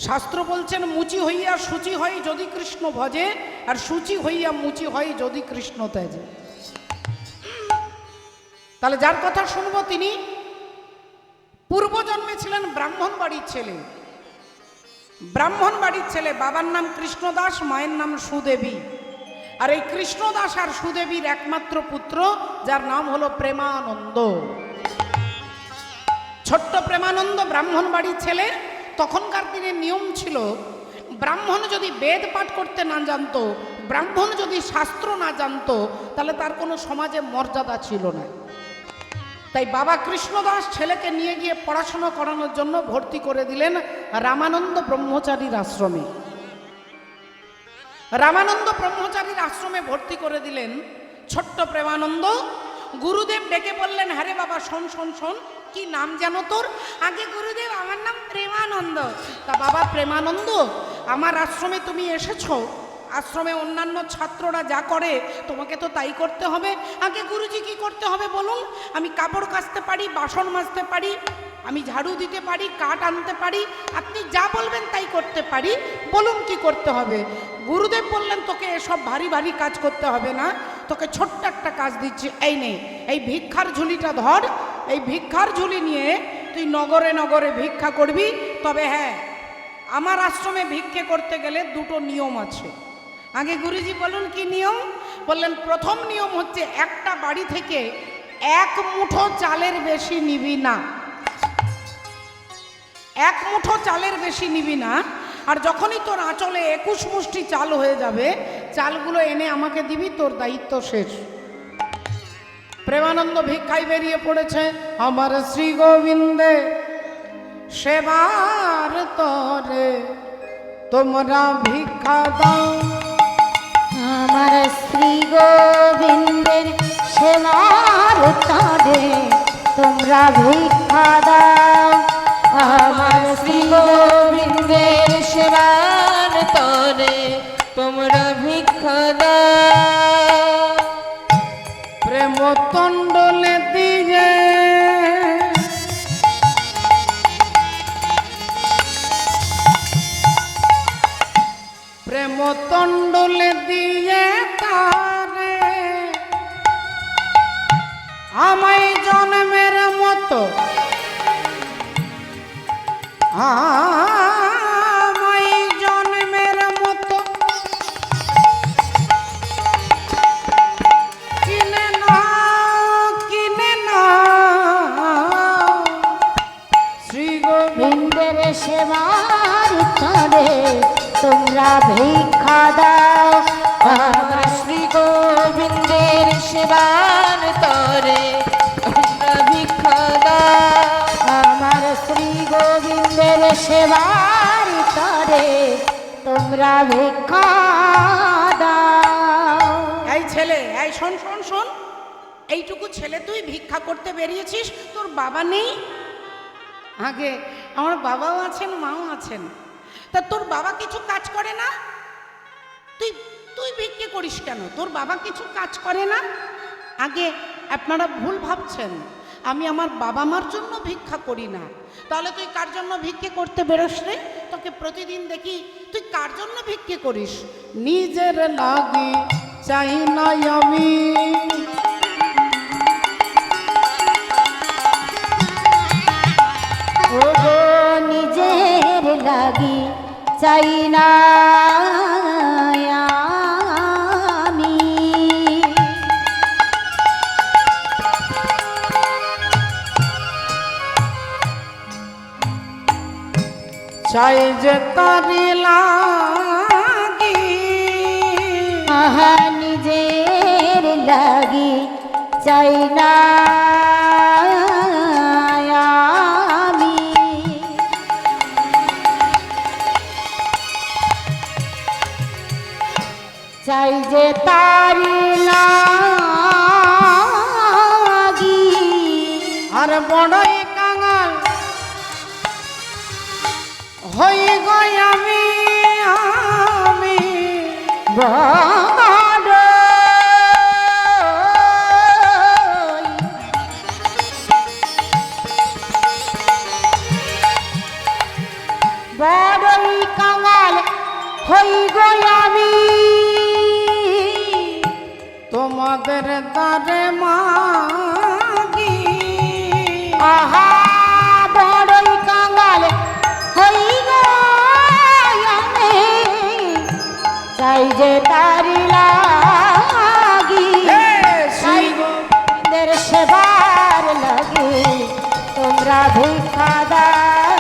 শাস্ত্র বলছেন মুচি হইয়া শুচি হয় যদি কৃষ্ণ ভজে, আর শুচি হইয়া মুচি হয় যদি কৃষ্ণ ত্যাজে। তাহলে যার কথা শুনবো তিনি পূর্বজন্মে ছিলেন ব্রাহ্মণ বাড়ির ছেলে। ব্রাহ্মণ বাড়ির ছেলে, বাবার নাম কৃষ্ণদাস, মায়ের নাম সুদেবী। আর এই কৃষ্ণদাস আর সুদেবীর একমাত্র পুত্র, যার নাম হলো প্রেমানন্দ। ছোট্ট প্রেমানন্দ ব্রাহ্মণ বাড়ির ছেলে। তখনকার দিনে নিয়ম ছিল, ব্রাহ্মণ যদি বেদ পাঠ করতে না জানতো, ব্রাহ্মণ যদি শাস্ত্র না জানতো, তাহলে তার কোনো সমাজে মর্যাদা ছিল না। তাই বাবা কৃষ্ণদাস ছেলেকে নিয়ে গিয়ে পড়াশোনা করানোর জন্য ভর্তি করে দিলেন রামানন্দ ব্রহ্মচারীর আশ্রমে। রামানন্দ ব্রহ্মচারীর আশ্রমে ভর্তি করে দিলেন ছোট্ট প্রেমানন্দ। গুরুদেব ডেকে বললেন, হ্যাঁ রে বাবা, শোন শোন শোন, কি নাম জানো তোর? আগে গুরুদেব, আমার নাম প্রেমানন্দ। তা বাবা প্রেমানন্দ, আমার আশ্রমে তুমি এসেছো, আশ্রমে অন্যান্য ছাত্ররা যা করে তোমাকে তো তাই করতে হবে। আগে গুরুজি কি করতে হবে বলুন? আমি কাপড় কাচতে পারি, বাসন মাজতে পারি, আমি ঝাড়ু দিতে পারি, কাঠ আনতে পারি, আপনি যা বলবেন তাই করতে পারি, বলুন কি করতে হবে? গুরুদেব বললেন, তোকে এসব ভারী ভারী কাজ করতে হবে না, তোকে ছোট্ট একটা কাজ দিচ্ছি, এই নে, এই ভিক্ষার ঝুলিটা ধর, এই ভিক্ষার ঝুলি নিয়ে তুই নগরে নগরে ভিক্ষা করবি। তবে হ্যাঁ, আমার আশ্রমে ভিক্ষে করতে গেলে দুটো নিয়ম আছে। আগে গুরুজি বলুন কি নিয়ম? বললেন, প্রথম নিয়ম হচ্ছে একটা বাড়ি থেকে এক মুঠো চালের বেশি নিবি না, এক মুঠো চালের বেশি নিবি না। আর যখনই তোর আঁচলে 21 মুষ্টি চাল হয়ে যাবে, চালগুলো এনে আমাকে দিবি, তোর দায়িত্ব শেষ। প্রেমানন্দ ভিক্ষায় বেরিয়ে পড়েছে। আমার শ্রী গোবিন্দে সেবার তরে তোমরা ভিক্ষা দাও, আমার শ্রী গোবিন্দের সেবার তরে তোমরা ভিক্ষা দাও, আমার শ্রী গোবিন্দের সেবার তরে তোমরা ভিক্ষা দাও। প্রেম তণ্ডলে দিয়ে প্রেম তণ্ডলে দিয়ে তারে আমায় জন্মের মতো, আমায় জন্মের মতো কিনে নাও, কিনে নাও। শ্রী গোবিন্দের সেবার তরে তোমরা ভিক্ষা দাও, আমার শ্রী গোবিন্দের সেবার তরে তোমরা ভিক্ষা দাও, আমার শ্রী গোবিন্দের সেবার তরে তোমরা ভিক্ষা দাও। এই ছেলে, এই শোন শোন শোন, এইটুকু ছেলে তুই ভিক্ষা করতে বেরিয়েছিস, তোর বাবা নেই? আগে আমার বাবাও আছেন, মাও আছেন। তা তোর বাবা কিছু কাজ করে না? তুই তুই ভিক্ষে করিস কেন? তোর বাবা কিছু কাজ করে না? আগে আপনারা ভুল ভাবছেন, আমি আমার বাবা মার জন্য ভিক্ষা করি না। তাহলে তুই কার জন্য ভিক্ষে করতে বেরোস রে? তোকে প্রতিদিন দেখি তুই কার জন্য ভিক্ষে করিস? নিজের লাগি চাই না আমি, ও গো নিজের লাগি চাই না আমি, চাই যে তারি লাগি, আহা নিজের লাগি চাই না আমি, চাই যে তারি লাগি। আর বড়ই কাঙাল হই গই আমি, আমি বড় বড়ই কাঙাল হই গো আমি, তোমাদের দ্বারে মাগি। আহা বড়ই কাঙাল হই গো আমি, চাই যে তারি লাগি, চাই গোবিন্দের সেবার লাগি, তোমরা ভিক্ষা দাও।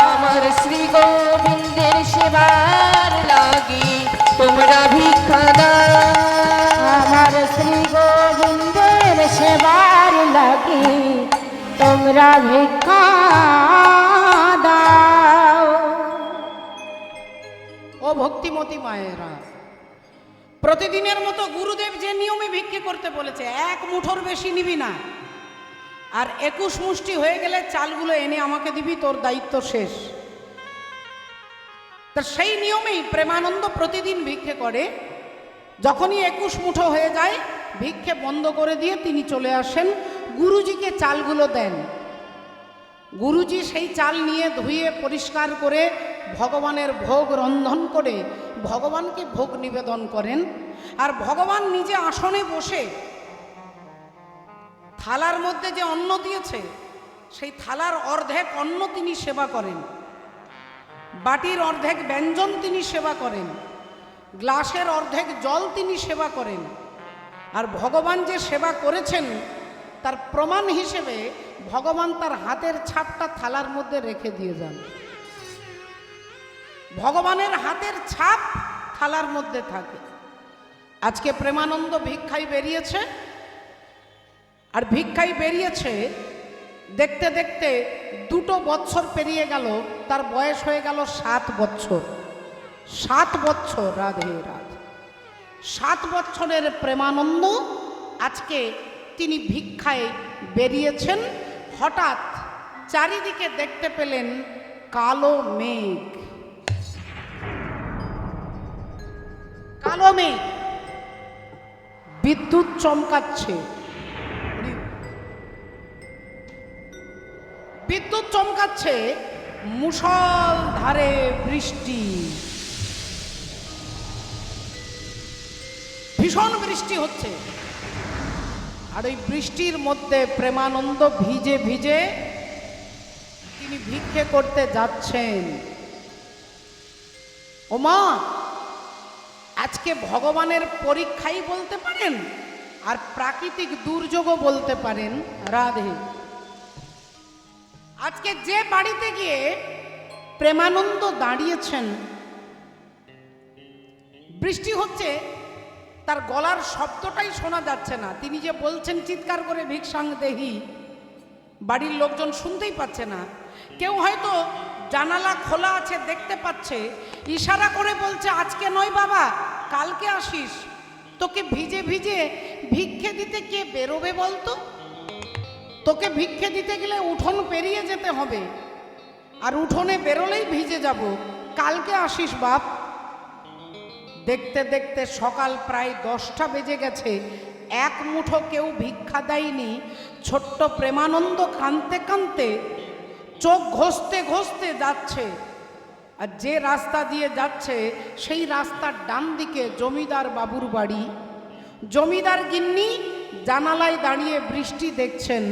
আমার শ্রী গোবিন্দের সেবার লাগি তোমরা ভিক্ষা দাও। আমার শ্রী গোবিন্দের সেবার লাগি, তোমরা ভিক্ষা দাও। ও ভক্তিমতী মায়েরা, প্রতিদিনের মতো গুরুদেব যে নিয়মে ভিক্ষে করতে বলেছে, এক মুঠোর বেশি নিবি না, আর 21 মুষ্টি হয়ে গেলে চালগুলো এনে আমাকে দিবি, তোর দায়িত্ব শেষ। তা সেই নিয়মেই প্রেমানন্দ প্রতিদিন ভিক্ষে করে। যখনই 21 মুঠো হয়ে যায়, ভিক্ষে বন্ধ করে দিয়ে তিনি চলে আসেন, গুরুজিকে চালগুলো দেন। গুরুজি সেই চাল নিয়ে ধুয়ে পরিষ্কার করে ভগবানের ভোগ রন্ধন করে ভগবানকে ভোগ নিবেদন করেন। আর ভগবান নিজে আসনে বসে থালার মধ্যে যে অন্ন দিয়েছে, সেই থালার অর্ধেক অন্ন তিনি সেবা করেন, বাটির অর্ধেক ব্যঞ্জন তিনি সেবা করেন, গ্লাসের অর্ধেক জল তিনি সেবা করেন। আর ভগবান যে সেবা করেছেন তার প্রমাণ হিসেবে ভগবান তার হাতের ছাপটা থালার মধ্যে রেখে দিয়ে যান। ভগবানের হাতের ছাপ থালার মধ্যে থাকে। আজকে প্রেমানন্দ ভিক্ষায় বেরিয়েছে, আর ভিক্ষায় বেরিয়েছে দেখতে দেখতে 2 বছর পেরিয়ে গেল, তার বয়স হয়ে গেল 7 বছর। 7 বছর, রাধে রাধে। 7 বছরের প্রেমানন্দ আজকে তিনি ভিক্ষায় বেরিয়েছেন। হঠাৎ চারিদিকে দেখতে পেলেন কালো মেঘ। কালো মেঘ, বিদ্যুৎ চমকাচ্ছে, বিদ্যুৎ চমকাচ্ছে, মুষলধারে বৃষ্টি, ভীষণ বৃষ্টি হচ্ছে। আর ওই বৃষ্টির মধ্যে প্রেমানন্দ ভিজে ভিজে তিনি ভিক্ষে করতে যাচ্ছেন। ওমা, আজকে ভগবানের পরীক্ষাই বলতে পারেন, আর প্রাকৃতিক দুর্যোগও বলতে পারেন। রাধে। আজকে যে বাড়িতে গিয়ে প্রেমানন্দ দাঁড়িয়েছেন, বৃষ্টি হচ্ছে, তার গলার শব্দটাই শোনা যাচ্ছে না। তিনি যে বলছেন চিৎকার করে ভিক্ষাং দেহি, বাড়ির লোকজন শুনতেই পাচ্ছে না। কেউ হয়তো জানালা খোলা আছে দেখতে পাচ্ছে, ইশারা করে বলছে আজকে নয় বাবা, কালকে আসিস, তোকে ভিজে ভিজে ভিক্ষে দিতে কে বেরোবে বলতো? তোকে ভিক্ষে দিতে গেলে উঠোন পেরিয়ে যেতে হবে, আর উঠোনে বেরোলেই ভিজে যাব, কালকে আসিস বাপ। দেখতে দেখতে সকাল প্রায় 10টা বেজে গেছে, এক মুঠো কেউ ভিক্ষা দেয়নি। ছোট্ট প্রেমানন্দ কাঁদতে কাঁদতে, চোখ ঘষতে ঘষতে যাচ্ছে। আর যে রাস্তা দিয়ে যাচ্ছে সেই রাস্তার ডান দিকে জমিদার বাবুর বাড়ি। জমিদার গিন্নি জানালায় দাঁড়িয়ে বৃষ্টি দেখছেন।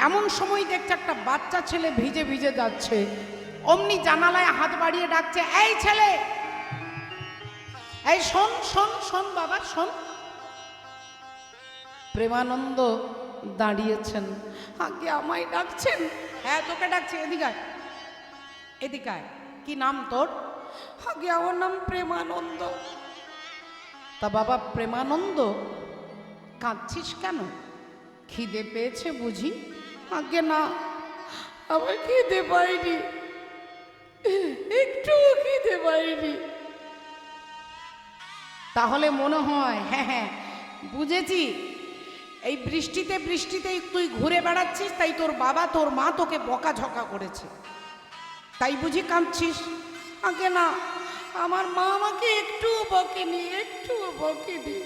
এমন সময় দেখছে একটা বাচ্চা ছেলে ভিজে ভিজে যাচ্ছে। অমনি জানালায় হাত বাড়িয়ে ডাকছে, এই ছেলে, এই শোন শোন শোন বাবা শোন। প্রেমানন্দ দাঁড়িয়েছেন। আগে আমায় ডাকছেন? হ্যাঁ তোকে ডাকছে, এদিকে আয়, এদিকে আয়। কি নাম তোর? আগে আমার নাম প্রেমানন্দ। তা বাবা প্রেমানন্দ, কাঁদছিস কেন? খিদে পেয়েছে বুঝি? আগে না, আমার খিদে পাইনি, একটু খিদে পাইনি। তাহলে মনে হয়, হ্যাঁ হ্যাঁ বুঝেছি, এই বৃষ্টিতে বৃষ্টিতেই তুই ঘুরে বেড়াচ্ছিস, তাই তোর বাবা তোর মা তোকে বকাঝকা করেছে, তাই বুঝি কাঁদছিস? আগে না, আমার মা আমাকে একটু বকেনি, একটু বকেনি।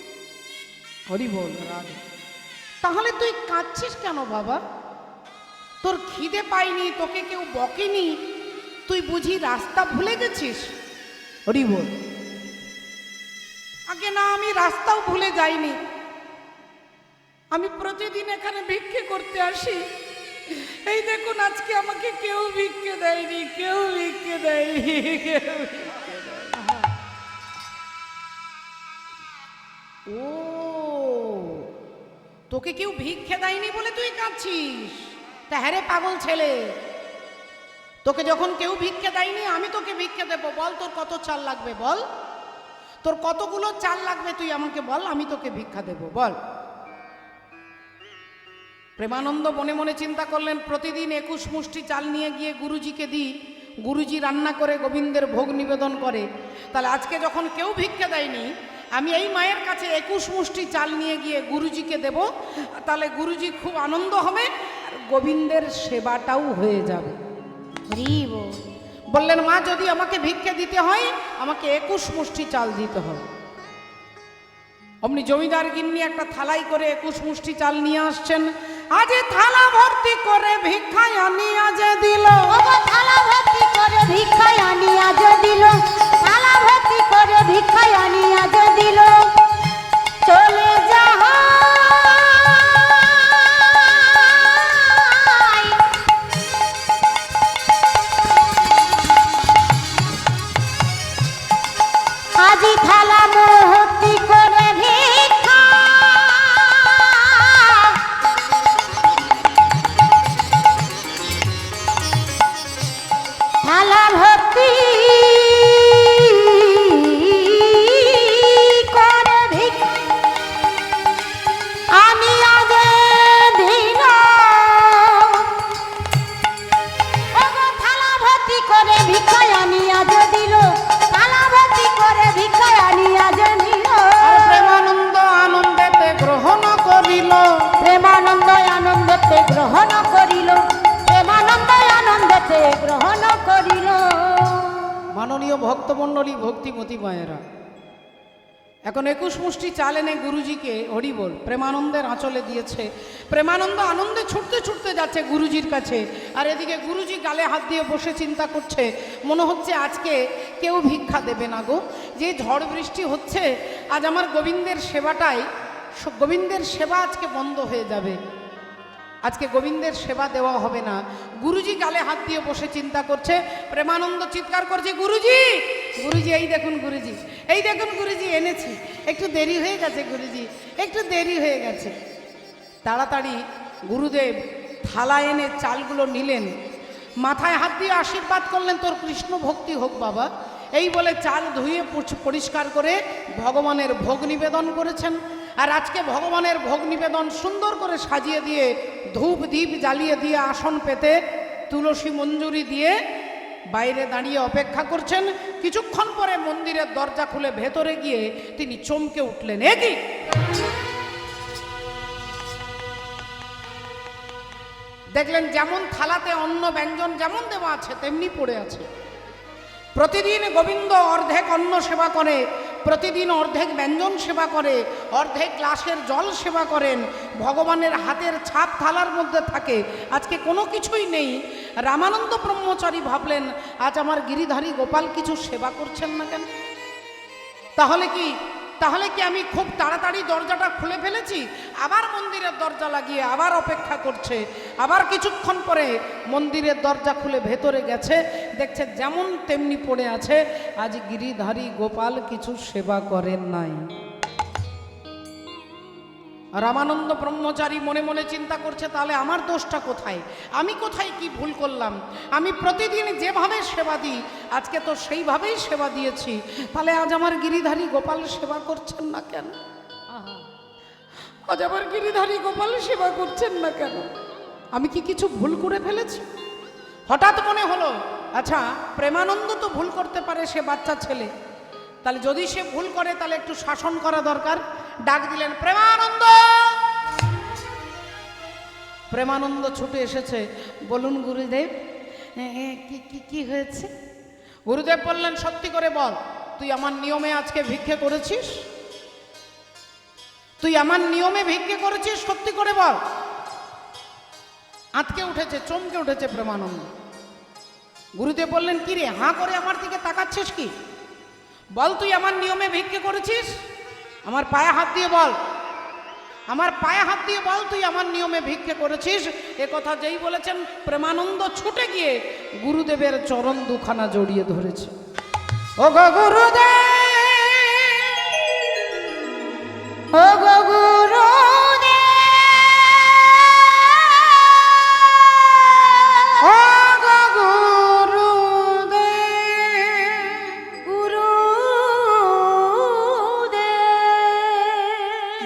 হরি বল রাধে। তাহলে তুই কাঁদছিস কেন বাবা? তোর খিদে পাইনি, তোকে কেউ বকেনি, তুই বুঝি রাস্তা ভুলে গেছিস? হরি বল। আগে না, আমি রাস্তাও ভুলে যাইনি। আমি প্রতিদিন এখানে ভিক্ষে করতে আসি। এই দেখুন, আজকে আমাকে কেউ ভিক্ষে দেয়নি, কেউ ভিক্ষে দেয়নি, কেউ ভিক্ষে দেয়নি। ও, তোকে কেউ ভিক্ষে দেয়নি বলে তুই কাঁদছিস? তা হ্যাঁ রে পাগল ছেলে, তোকে যখন কেউ ভিক্ষে দেয়নি আমি তোকে ভিক্ষে দেবো। বল তোর কত চাল লাগবে, বল তোর কতগুলো চাল লাগবে, তুই আমাকে বল, আমি তোকে ভিক্ষা দেব, বল। প্রেমানন্দ মনে মনে চিন্তা করলেন, প্রতিদিন 21 মুষ্টি চাল নিয়ে গিয়ে গুরুজিকে দিই, গুরুজি রান্না করে গোবিন্দের ভোগ নিবেদন করে, তাহলে আজকে যখন কেউ ভিক্ষা দেয়নি আমি এই মায়ের কাছে 21 মুষ্টি চাল নিয়ে গিয়ে গুরুজিকে দেব, তাহলে গুরুজি খুব আনন্দ হবে আর গোবিন্দের সেবাটাও হয়ে যাবে। হরি বল। বললেন, মা যদি আমাকে ভিক্ষে দিতে হয় আমাকে 21 মুষ্টি চাল দিতে হবে। অমনি জমিদার গিন্নি একটা থালাই করে 21 মুষ্টি চাল নিয়ে আসছেন। আজ থালা ভর্তি করে ভিক্ষায় আনিয়া যে দিল, ওগো থালা ভর্তি করে ভিক্ষায় আনিয়া যে দিল, থালা ভর্তি করে ভিক্ষায় আনিয়া যে দিল, চলে যাহাই আজি থালা ভর্তি করে ভিক্ষা, থালা ভর্তি করে ভিক্ষা আনিয়া যে দিল, ওগো থালা ভর্তি করে ভিক্ষায় আনিয়া যে দিল, থালা ভর্তি করে ভিক্ষায় আনিয়া যে দিল। আর প্রেমানন্দ আনন্দেতে গ্রহণ করিল, প্রেমানন্দ আনন্দেতে গ্রহণ করিল, প্রেমানন্দ আনন্দেতে গ্রহণ করিল। মাননীয় ভক্তমণ্ডলী, ভক্তিমতী মায়েরা, এখন 21 মুষ্টি চাল এনে গুরুজিকে হরি বল প্রেমানন্দের আঁচলে দিয়েছে। প্রেমানন্দ আনন্দে ছুটতে ছুটতে যাচ্ছে গুরুজির কাছে, আর এদিকে গুরুজি গালে হাত দিয়ে বসে চিন্তা করছে, মনে হচ্ছে আজকে কেউ ভিক্ষা দেবে না গো, যে ঝড় বৃষ্টি হচ্ছে আজ আমার গোবিন্দের সেবাটাই, গোবিন্দের সেবা আজকে বন্ধ হয়ে যাবে, আজকে গোবিন্দের সেবা দেওয়া হবে না। গুরুজি গালে হাত দিয়ে বসে চিন্তা করছে। প্রেমানন্দ চিৎকার করছে, গুরুজি গুরুজি, এই দেখুন গুরুজি, এই দেখুন গুরুজি, এনেছি, একটু দেরি হয়ে গেছে গুরুজি, একটু দেরি হয়ে গেছে। তাড়াতাড়ি গুরুদেব থালা এনে চালগুলো নিলেন, মাথায় হাত দিয়ে আশীর্বাদ করলেন, তোর কৃষ্ণ ভক্তি হোক বাবা। এই বলে চাল ধুয়ে পরিষ্কার করে ভগবানের ভোগ নিবেদন করেছেন। আর আজকে ভগবানের ভোগ নিবেদন সুন্দর করে সাজিয়ে দিয়ে, ধূপ দীপ জ্বালিয়ে দিয়ে, আসন পেতে তুলসী মঞ্জুরি দিয়ে বাইরে দাঁড়িয়ে অপেক্ষা করছেন। কিছুক্ষণ পরে মন্দিরের দরজা খুলে ভেতরে গিয়ে তিনি চমকে উঠলেন, এ কি? দেখলেন যেমন থালাতে অন্ন ব্যঞ্জন যেমন দেওয়া আছে তেমনি পড়ে আছে। প্রতিদিন গোবিন্দ অর্ধেক অন্ন সেবা করে, প্রতিদিন অর্ধেক ব্যঞ্জন সেবা করে, অর্ধেক গ্লাসের জল সেবা করেন, ভগবানের হাতের ছাপ থালার মধ্যে থাকে, আজকে কোনো কিছুই নেই। রামানন্দ ব্রহ্মচারী ভাবলেন, আজ আমার গিরিধারী গোপাল কিছু সেবা করছেন না কেন? তাহলে কি আমি খুব তাড়াতাড়ি দরজাটা খুলে ফেলেছি? আবার মন্দিরের দরজা লাগিয়ে আবার অপেক্ষা করছে। আবার কিছুক্ষণ পরে মন্দিরের দরজা খুলে ভেতরে গেছে, দেখছে যেমন তেমনি পড়ে আছে, আজ গিরিধারী গোপাল কিছু সেবা করেন নাই। রামানন্দ ব্রহ্মচারী মনে মনে চিন্তা করছে, তাহলে আমার দোষটা কোথায়? আমি কোথায় কি ভুল করলাম? আমি প্রতিদিন যেভাবে সেবা দিই আজকে তো সেইভাবেই সেবা দিয়েছি, তাহলে আজ আমার গিরিধারী গোপাল সেবা করছেন না কেন? আজ আমার গিরিধারী গোপাল সেবা করছেন না কেন? আমি কি কিছু ভুল করে ফেলেছি? হঠাৎ মনে হলো, আচ্ছা প্রেমানন্দ তো ভুল করতে পারে, সে বাচ্চা ছেলে, তাহলে যদি সে ভুল করে তাহলে একটু শাসন করা দরকার। ডাক দিলেন, প্রেমানন্দ। প্রেমানন্দ ছুটে এসেছে। বলুন গুরুদেব, কি হয়েছে? গুরুদেব বললেন, সত্যি করে বল, তুই আমার নিয়মে আজকে ভিক্ষে করেছিস? তুই আমার নিয়মে ভিক্ষে করেছিস? সত্যি করে বল। আঁতকে উঠেছে, চমকে উঠেছে প্রেমানন্দ। গুরুদেব বললেন, কি রে হাঁ করে আমার দিকে তাকাচ্ছিস কি? বল তুই আমার নিয়মে ভিক্ষে করেছিস? আমার পায়ে হাত দিয়ে বল, আমার পায়ে হাত দিয়ে বল তুই আমার নিয়মে ভিক্ষে করেছিস। এ কথা যেই বলেছেন প্রেমানন্দ ছুটে গিয়ে গুরুদেবের চরণ দুখানা জড়িয়ে ধরেছে। ও গো গুরুদেব, ও গো গুরুদেব, ও গো গুরুদেব, গুরুদেব,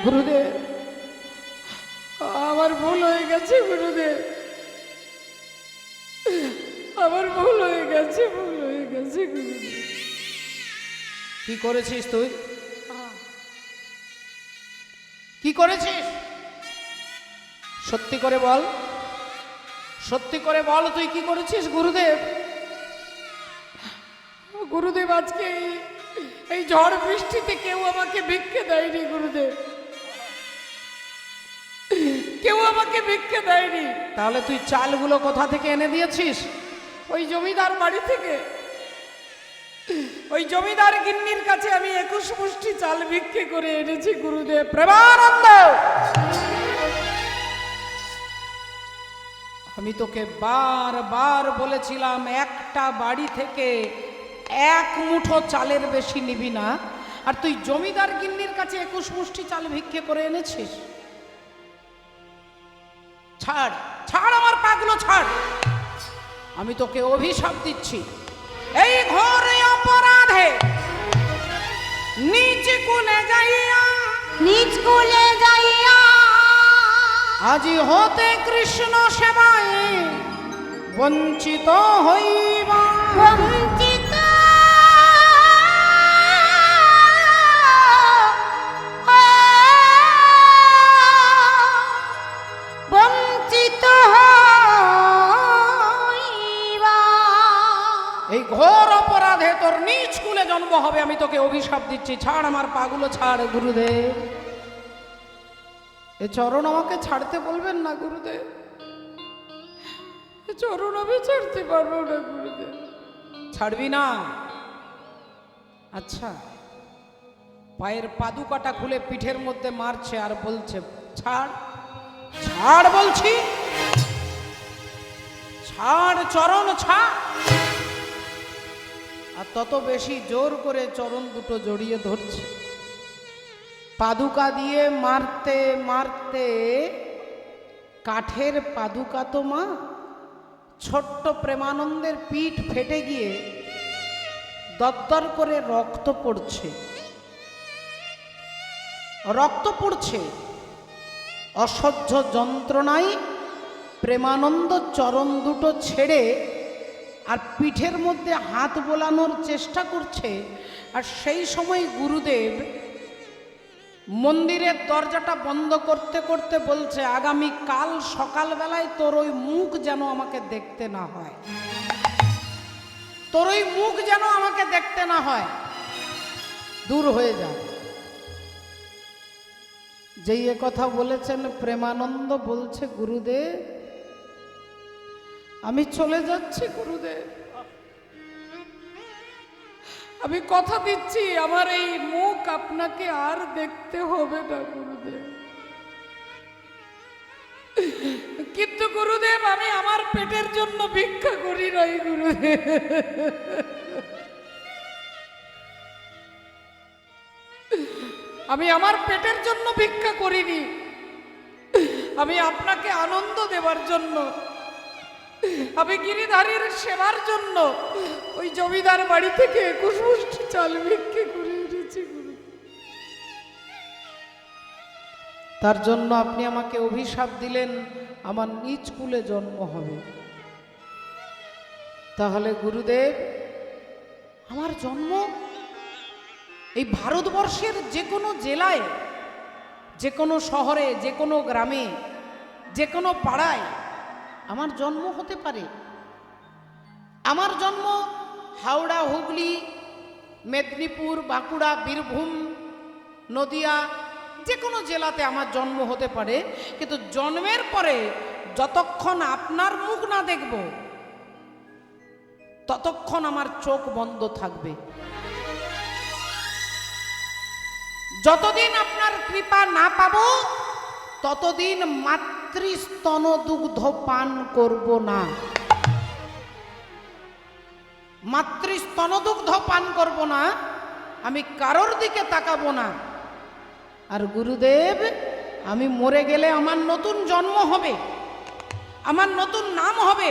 গুরুদেব আমার ভুল হয়ে গেছে গুরুদেব, আমার ভুল হয়ে গেছে, ভুল হয়ে গেছে গুরুদেব। কি করেছিস তুই? কি করেছিস? সত্যি করে বল, সত্যি করে বল তুই কি করেছিস গুরুদেব? গুরুদেব আজকে এই ঝড় বৃষ্টিতে কেউ আমাকে ভিক্ষে দেয়নি গুরুদেব, কেউ আমাকে ভিক্ষে দেয়নি। তাহলে তুই চালগুলো কোথা থেকে এনে দিয়েছিস? ওই জমিদার বাড়ি থেকে। ওই জমিদার গিন্নির কাছে আমি 21 মুষ্টি চাল ভিক্ষে করে এনেছি গুরুদেব। প্রেমানন্দ, আমি তোকে বারবার বলেছিলাম একটা বাড়ি থেকে 1 মুঠো চালের বেশি নিবি না, আর তুই জমিদার গিন্নির কাছে 21 মুষ্টি চাল ভিক্ষে করে এনেছিস। ছাড়, ছাড় আমার পাগুলো ছাড়, আমি তোকে অভিশাপ দিচ্ছি। এই ঘোর অপরাধে নিজ কুলে যাইয়া, নিজ কুলে যাইয়া, আজি হতে কৃষ্ণ সেবায় বঞ্চিত হইবা, বঞ্চিত বঞ্চিত হইবা। এই ঘোর অপরাধে তোর নিজ কুলে জন্ম হবে, আমি তোকে অভিশাপ দিচ্ছি। ছাড় আমার পাগুলো ছাড় গুরুদেব, এ চরণ আমাকে ছাড়তে বলবেন না গুরুদেব, এ চরণ আমি ছাড়তে পারবো না গুরুদেব। ছাড়বি না? আচ্ছা, পায়ের পাদুকাটা খুলে পিঠের মধ্যে মারছে আর বলছে ছাড়, ছাড় বলছি, ছাড় চরণ ছাড়। আর তত বেশি জোর করে চরণ দুটো জড়িয়ে ধরছে। পাদুকা দিয়ে মারতে মারতে কাঠের পাদুকা তো মা, ছোট্ট প্রেমানন্দের পিঠ ফেটে গিয়ে দরদর করে রক্ত পড়ছে, রক্ত পড়ছে। অসহ্য যন্ত্রণায় প্রেমানন্দ চরণ দুটো ছেড়ে আর পিঠের মধ্যে হাত বোলানোর চেষ্টা করছে। আর সেই সময় গুরুদেব মন্দিরের দরজাটা বন্ধ করতে করতে বলছে, আগামী কাল সকালবেলায় তোর ওই মুখ যেন আমাকে দেখতে না হয়, তোর ওই মুখ যেন আমাকে দেখতে না হয়, দূর হয়ে যা। যেই এ কথা বলেছেন প্রেমানন্দ বলছে, গুরুদেব আমি চলে যাচ্ছি গুরুদেব, আমি কথা দিচ্ছি আমার এই মুখ আপনাকে আর দেখতে হবে না গুরুদেব। কিন্তু গুরুদেব আমি আমার পেটের জন্য ভিক্ষা করি নাই গুরুদেব, আমি আমার পেটের জন্য ভিক্ষা করিনি, আমি আপনাকে আনন্দ দেবার জন্য, আমি গিরিধারীর সেবার জন্য ওই জমিদার বাড়ি থেকে 21 মুষ্টি চাল ভিক্ষে করে এনেছি গুরু। তার জন্য আপনি আমাকে অভিশাপ দিলেন আমার নিজ কুলে জন্ম হবে। তাহলে গুরুদেব আমার জন্ম এই ভারতবর্ষের যে কোনো জেলায়, যে কোনো শহরে, যে কোনো গ্রামে, যে কোনো পাড়ায় আমার জন্ম হতে পারে। আমার জন্ম হাওড়া, হুগলি, মেদিনীপুর, বাঁকুড়া, বীরভূম, নদিয়া, যে কোনো জেলাতে আমার জন্ম হতে পারে। কিন্তু জন্মের পরে যতক্ষণ আপনার মুখ না দেখব, ততক্ষণ আমার চোখ বন্ধ থাকবে। যতদিন আপনার কৃপা না পাবো ততদিন মাতৃস্তন দুগ্ধ পান করব না, মাতৃস্তন দুগ্ধ পান করব না, আমি কারোর দিকে তাকাবো না। আর গুরুদেব, আমি মরে গেলে আমার নতুন জন্ম হবে, আমার নতুন নাম হবে,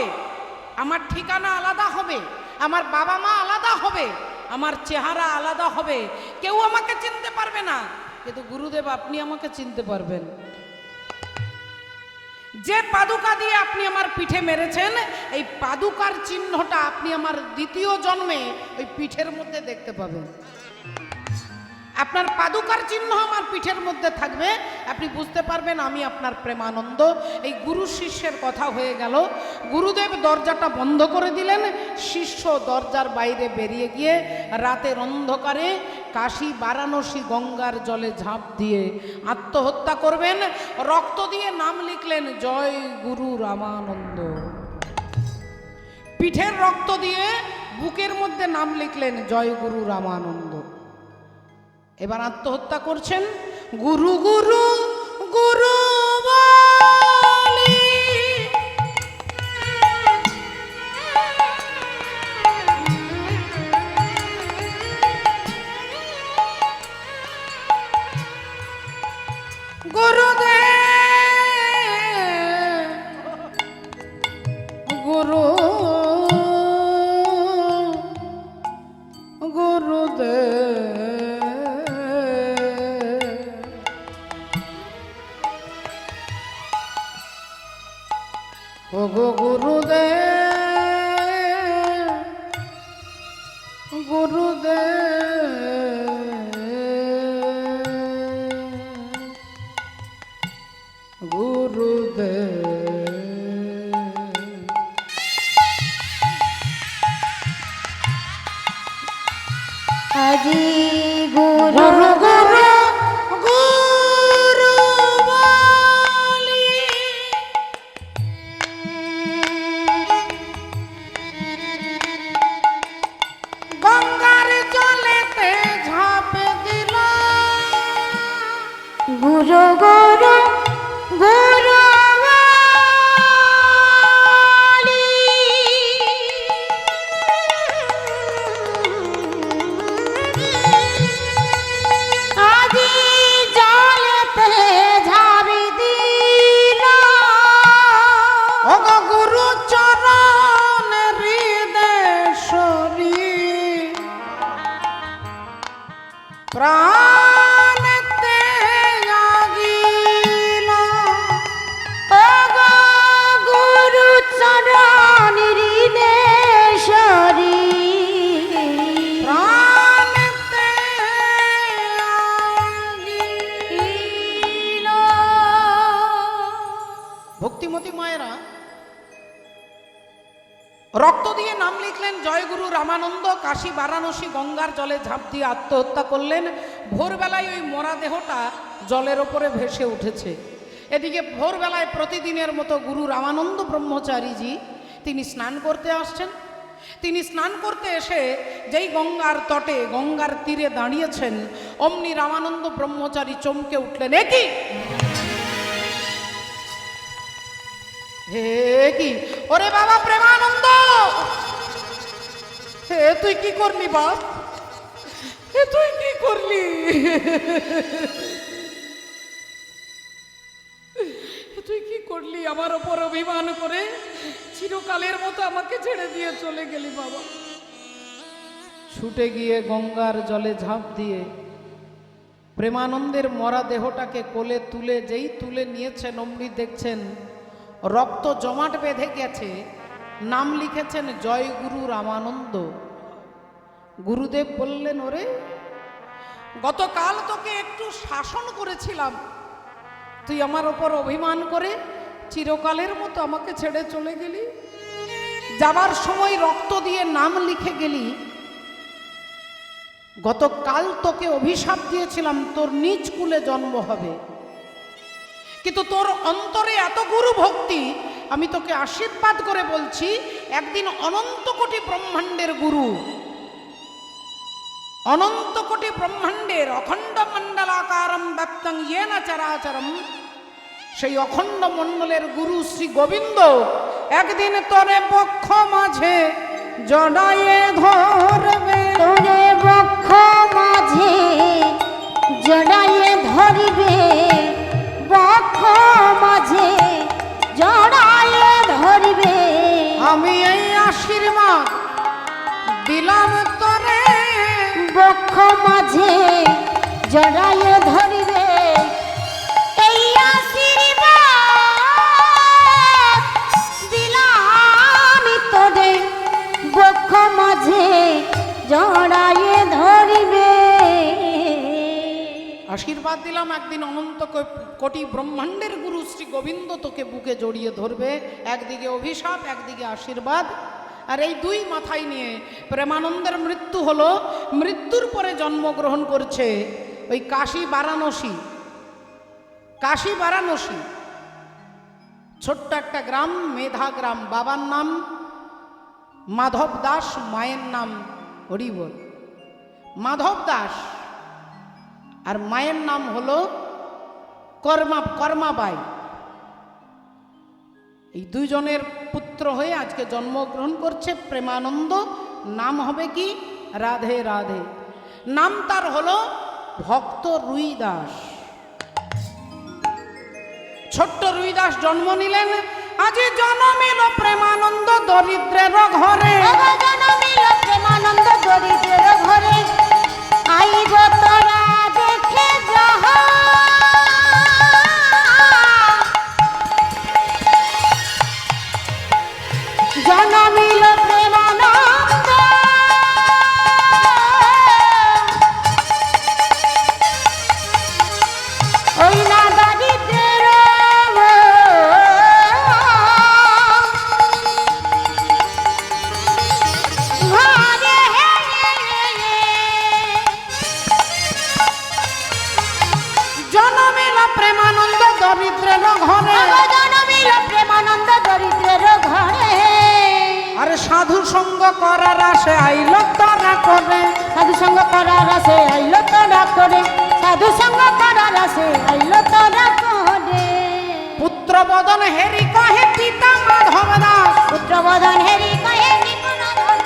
আমার ঠিকানা আলাদা হবে, আমার বাবা মা আলাদা হবে, আমার চেহারা আলাদা হবে, কেউ আমাকে চিনতে পারবে না। কিন্তু গুরুদেব, আপনি আমাকে চিনতে পারবেন। যে পাদুকা দিয়ে আপনি আমার পিঠে মেরেছেন, এই পাদুকার চিহ্নটা আপনি আমার দ্বিতীয় জন্মে ওই পিঠের মধ্যে দেখতে পাবেন। আপনার পাদুকার চিহ্ন আমার পিঠের মধ্যে থাকবে, আপনি বুঝতে পারবেন আমি আপনার প্রেমানন্দ। এই গুরু শিষ্যের কথা হয়ে গেল। গুরুদেব দরজাটা বন্ধ করে দিলেন, শিষ্য দরজার বাইরে বেরিয়ে গিয়ে রাতের অন্ধকারে কাশী বারাণসী গঙ্গার জলে ঝাঁপ দিয়ে আত্মহত্যা করবেন। রক্ত দিয়ে নাম লিখলেন জয় গুরু রামানন্দ। পিঠের রক্ত দিয়ে বুকের মধ্যে নাম লিখলেন জয় গুরু রামানন্দ। এবার আত্মহত্যা করছেন। গুরু গুরু গুরু বলি গুরুদেব গুরু গুরুদেব ও গো গুরুদেব গুরুদেব গুরুদেব। আজি গুরু গুরু গুরু বলি গঙ্গার জলেতে ঝাঁপ দিল। গুরু গুরু গুরু বলি আজি জলেতে ঝাঁপি দিল। ও গো গুরু চরণ হৃদয়েশ্বরী প্রাণেতে লাগিল। ও গো গুরু চরণ হৃদয়েশ্বরী প্রাণেতে লাগিল। ভক্তিমতী মায়েরা রক্ত দিয়ে নাম লিখলেন জয় গুরু রামানন্দ। কাশী বারাণসী গঙ্গার জলে ঝাঁপ দিয়ে আত্মহত্যা করলেন। ভোরবেলায় ওই মরা দেহটা জলের ওপরে ভেসে উঠেছে। এদিকে ভোরবেলায় প্রতিদিনের মতো গুরু রামানন্দ ব্রহ্মচারীজি তিনি স্নান করতে আসছেন। তিনি স্নান করতে এসে যেই গঙ্গার তটে গঙ্গার তীরে দাঁড়িয়েছেন, অমনি রামানন্দ ব্রহ্মচারী চমকে উঠলেন। এ কি, হে কি, ওরে বাবা প্রেমানন্দ, হে তুই কি করলি বাপ, হে তুই কি করলি, তুই কি করলি? আমার ওপর অভিমান করে চিরকালের মতো আমাকে ছেড়ে দিয়ে চলে গেলি বাবা। ছুটে গিয়ে গঙ্গার জলে ঝাঁপ দিয়ে প্রেমানন্দের মরা দেহটাকে কোলে তুলে যেই তুলে নিয়েছেন, অমনি দেখছেন রক্ত জমাট বেঁধে গেছে, নাম লিখেছেন জয় গুরু রামানন্দ। গুরুদেব বললেন, ওরে গতকাল তোকে একটু শাসন করেছিলাম, তুই আমার ওপর অভিমান করে চিরকালের মতো আমাকে ছেড়ে চলে গেলি। যাবার সময় রক্ত দিয়ে নাম লিখে গেলি। গতকাল তোকে অভিশাপ দিয়েছিলাম তোর নিজ কুলে জন্ম হবে, কিন্তু তোর অন্তরে এত গুরু ভক্তি আমি তোকে আশীর্বাদ করে বলছি, একদিন অনন্ত কোটি ব্রহ্মাণ্ডের গুরু, অনন্ত কোটি ব্রহ্মাণ্ডের অখণ্ড মণ্ডলাকারম ব্যপ্তং ইয়েন চরাচরম, সেই অখণ্ড মণ্ডলের গুরু শ্রী গোবিন্দ একদিন তোরে বক্ষ মাঝে জড়ায়ে ধরবে, তোরে বক্ষ মাঝে জড়ায়ে ধরিবে, বক্ষ মাঝে জড়ায়ে ধরিবে। আমি এই আশীর্বাদ দিলাম তোরে, বক্ষ মাঝে জড়ায়ে ধরিবে, এই আশীর্বাদ দিলাম তোরে, বক্ষ মাঝে জড়ায়ে ধরিবে। আশীর্বাদ দিলাম একদিন অনন্ত কোটি ব্রহ্মাণ্ডের গুরু শ্রী গোবিন্দ তোকে বুকে জড়িয়ে ধরবে, একদিকে অভিশাপ একদিকে আশীর্বাদ। আর এই দুই মাথায় নিয়ে প্রেমানন্দের মৃত্যু হলো, মৃত্যুর পরে জন্মগ্রহণ করছে ওই কাশী বারাণসী, কাশী বারাণসী ছোট্ট একটা গ্রাম, মেধা গ্রাম। বাবার নাম মাধব দাস, মায়ের নাম হরিবল, মাধব দাস আর মায়ের নাম হলো কর্মাবাই। এই দুইজনের পুত্র হয়ে আজকে জন্মগ্রহণ করছে প্রেমানন্দ। নাম হবে কি? রাধে রাধে। নাম তার হলো ভক্ত রুইদাস। ছোট্ট রুইদাস জন্ম নিলেন, আজি জন্মিল প্রেমানন্দ দরিদ্রের ঘরে, জন্মিল প্রেমানন্দ দরিদ্রের ঘরে, আইব তোরা দেখে যাহা, জন্মিল প্রেমানন্দ ওই না দরিদ্রের ঘরে। জন্মিল প্রেমানন্দ দরিদ্রের ঘরে, জন্মিল প্রেমানন্দ দরিদ্রের ঘরে, আরে সাধু সঙ্গ করার আসে আইল তারা করে, সাধু সঙ্গ করার আসে আইল তোরা করে, সাধু সঙ্গ করার আসে আইল তোরা করে। পুত্র বদন হেরি কহে পিতা মাধব দাস, পুত্রবদন হেরি কহে নিপুণধন,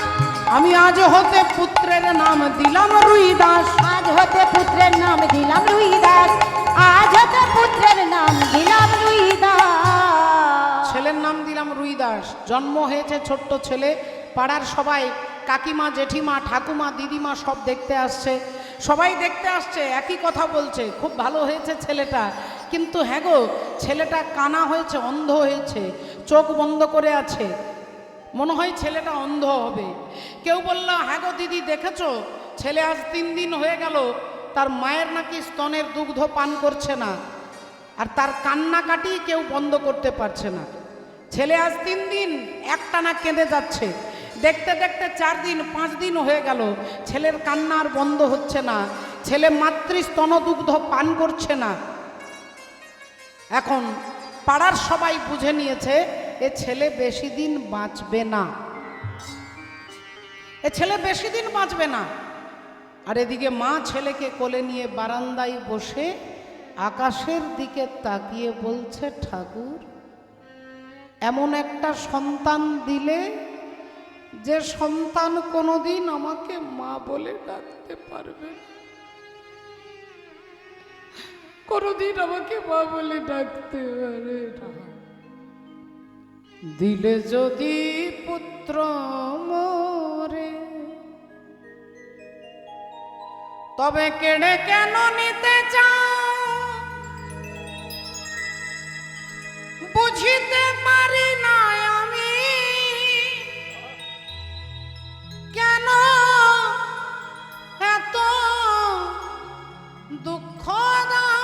আমি আজ হতে পুত্রের নাম দিলাম রুইদাস। আজ হতে পুত্রের নাম দিলাম রুইদাস, আজ হতে পুত্রের নাম দিলাম রুইদাস। ছেলের নাম দিলাম রুইদাস। জন্ম হয়েছে ছোট্ট ছেলে, পাড়ার সবাই কাকিমা জেঠিমা ঠাকুমা দিদিমা সব দেখতে আসছে, সবাই দেখতে আসছে, একই কথা বলছে, খুব ভালো হয়েছে ছেলেটা। কিন্তু হ্যাঁ গো, ছেলেটা কানা হয়েছে, অন্ধ হয়েছে, চোখ বন্ধ করে আছে, মনে হয় ছেলেটা অন্ধ হবে। কেউ বলল, হ্যাঁ গো দিদি দেখেছো, ছেলে আজ 3 দিন হয়ে গেল, তার মায়ের নাকি স্তনের দুগ্ধ পান করছে না, আর তার কান্নাকাটি কেউ বন্ধ করতে পারছে না। ছেলে আজ 3 দিন একটানা কেঁদে যাচ্ছে, দেখতে দেখতে 4 দিন 5 দিন হয়ে গেল, ছেলের কান্না আর বন্ধ হচ্ছে না, ছেলে মাতৃ স্তনদুগ্ধ পান করছে না। এখন পাড়ার সবাই বুঝে নিয়েছে এ ছেলে বেশি দিন বাঁচবে না, এ ছেলে বেশি দিন বাঁচবে না। আর এদিকে মা ছেলেকে কোলে নিয়ে বারান্দায় বসে আকাশের দিকে তাকিয়ে বলছে, ঠাকুর এমন একটা সন্তান দিলে যে সন্তান কোনোদিন আমাকে মা বলে ডাকতে পারবে না, কোনোদিন আমাকে মা বলে ডাকতে পারে না। দিলে যদি পুত্র মোরে, তবে কেড়ে কেন নিতে চাও, বুঝিতে পারি না আমি কেন এত দুঃখ দাও।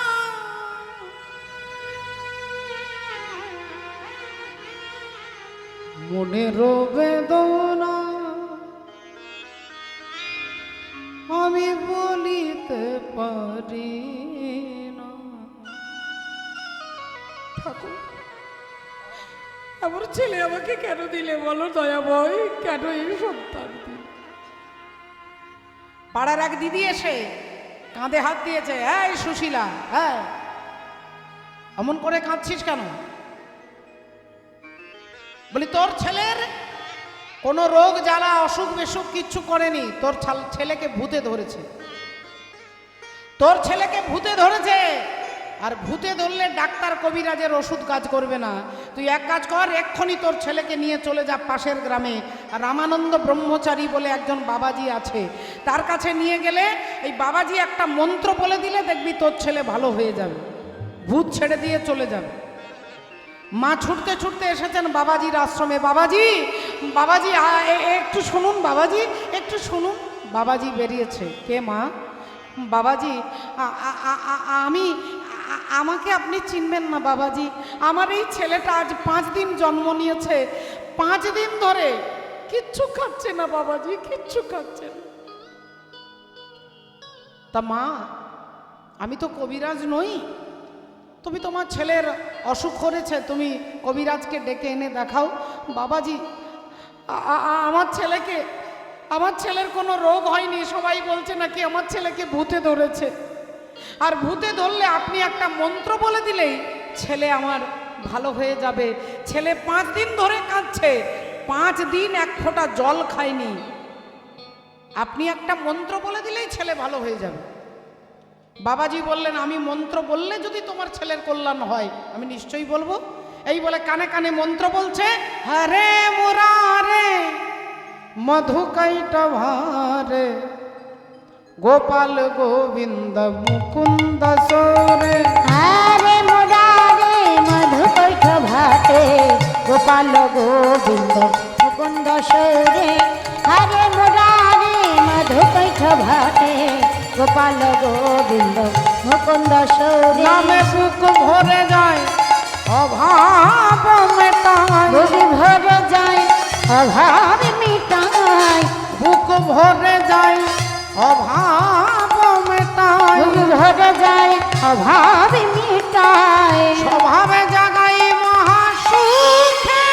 মনের বেদনা আমি বলিতে পারি না। ঠাকুর আমার ছেলে আমাকে কেন দিলে বলো দয়াময়, কেন এই সন্তান দিলে? পাড়ার এক দিদি এসে কাঁধে হাত দিয়েছে, এই সুশীলা, হ্যাঁ অমন করে কাঁদছিস কেন? বলি তোর ছেলের কোনো রোগ জ্বালা অসুখ বিসুখ কিচ্ছু করেনি, তোর ছেলেকে ভূতে ধরেছে, তোর ছেলেকে ভূতে ধরেছে। আর ভূতে ধরলে ডাক্তার কবিরাজের ওষুধ কাজ করবে না। তুই এক কাজ কর, এক্ষুনি তোর ছেলেকে নিয়ে চলে যা পাশের গ্রামে, রামানন্দ ব্রহ্মচারী বলে একজন বাবাজি আছে, তার কাছে নিয়ে গেলে এই বাবাজি একটা মন্ত্র বলে দিলে দেখবি তোর ছেলে ভালো হয়ে যাবে, ভূত ছেড়ে দিয়ে চলে যাবে। মা ছুটতে ছুটতে এসেছেন বাবাজির আশ্রমে। বাবাজি, বাবাজি একটু শুনুন, বাবাজি একটু শুনুন। বাবাজি বেরিয়েছে। কে মা? বাবাজি আমাকে আপনি চিনবেন না বাবাজি, আমার এই ছেলেটা আজ 5 দিন জন্ম নিয়েছে, 5 দিন ধরে কিচ্ছু খাচ্ছে না বাবাজি, কিচ্ছু খাচ্ছে না। তা মা, আমি তো কবিরাজ নই, তুমি তোমার ছেলের অসুখ করেছে, তুমি কবিরাজকে ডেকে এনে দেখাও। বাবাজি আমার ছেলের কোনো রোগ হয়নি, সবাই বলছে নাকি আমার ছেলেকে ভূতে ধরেছে, আর ভূতে ধরলে আপনি একটা মন্ত্র বলে দিলেই ছেলে আমার ভালো হয়ে যাবে। ছেলে 5 দিন ধরে কাঁদছে, 5 দিন এক ফোঁটা জল খায়নি, আপনি একটা মন্ত্র বলে দিলেই ছেলে ভালো হয়ে যাবে। বাবাজি বললেন, আমি মন্ত্র বললে যদি তোমার ছেলের কল্যাণ হয় আমি নিশ্চয়ই বলবো। এই বলে কানে কানে মন্ত্র বলছে, হরে মুরারে মধুকৈটভারে গোপাল গোবিন্দ মুকুন্দ সৌরে। হরে মুরারে মধুকৈটভারে গোপাল গোবিন্দ মুকুন্দ সৌরে। হরে মুরারে মধুকৈটভারে গোপাল গোবিন্দ মুকুন্দ সৌরে। নামে বুক ভরে যায় অভাব মেটায়, বুক ভরে যায় অভাব মিটায়, বুক ভরে যায় অভাব মেটায়, বুক ভরে যায় অভাব মিটায়, স্বভাবে জাগাই মহাসুখে।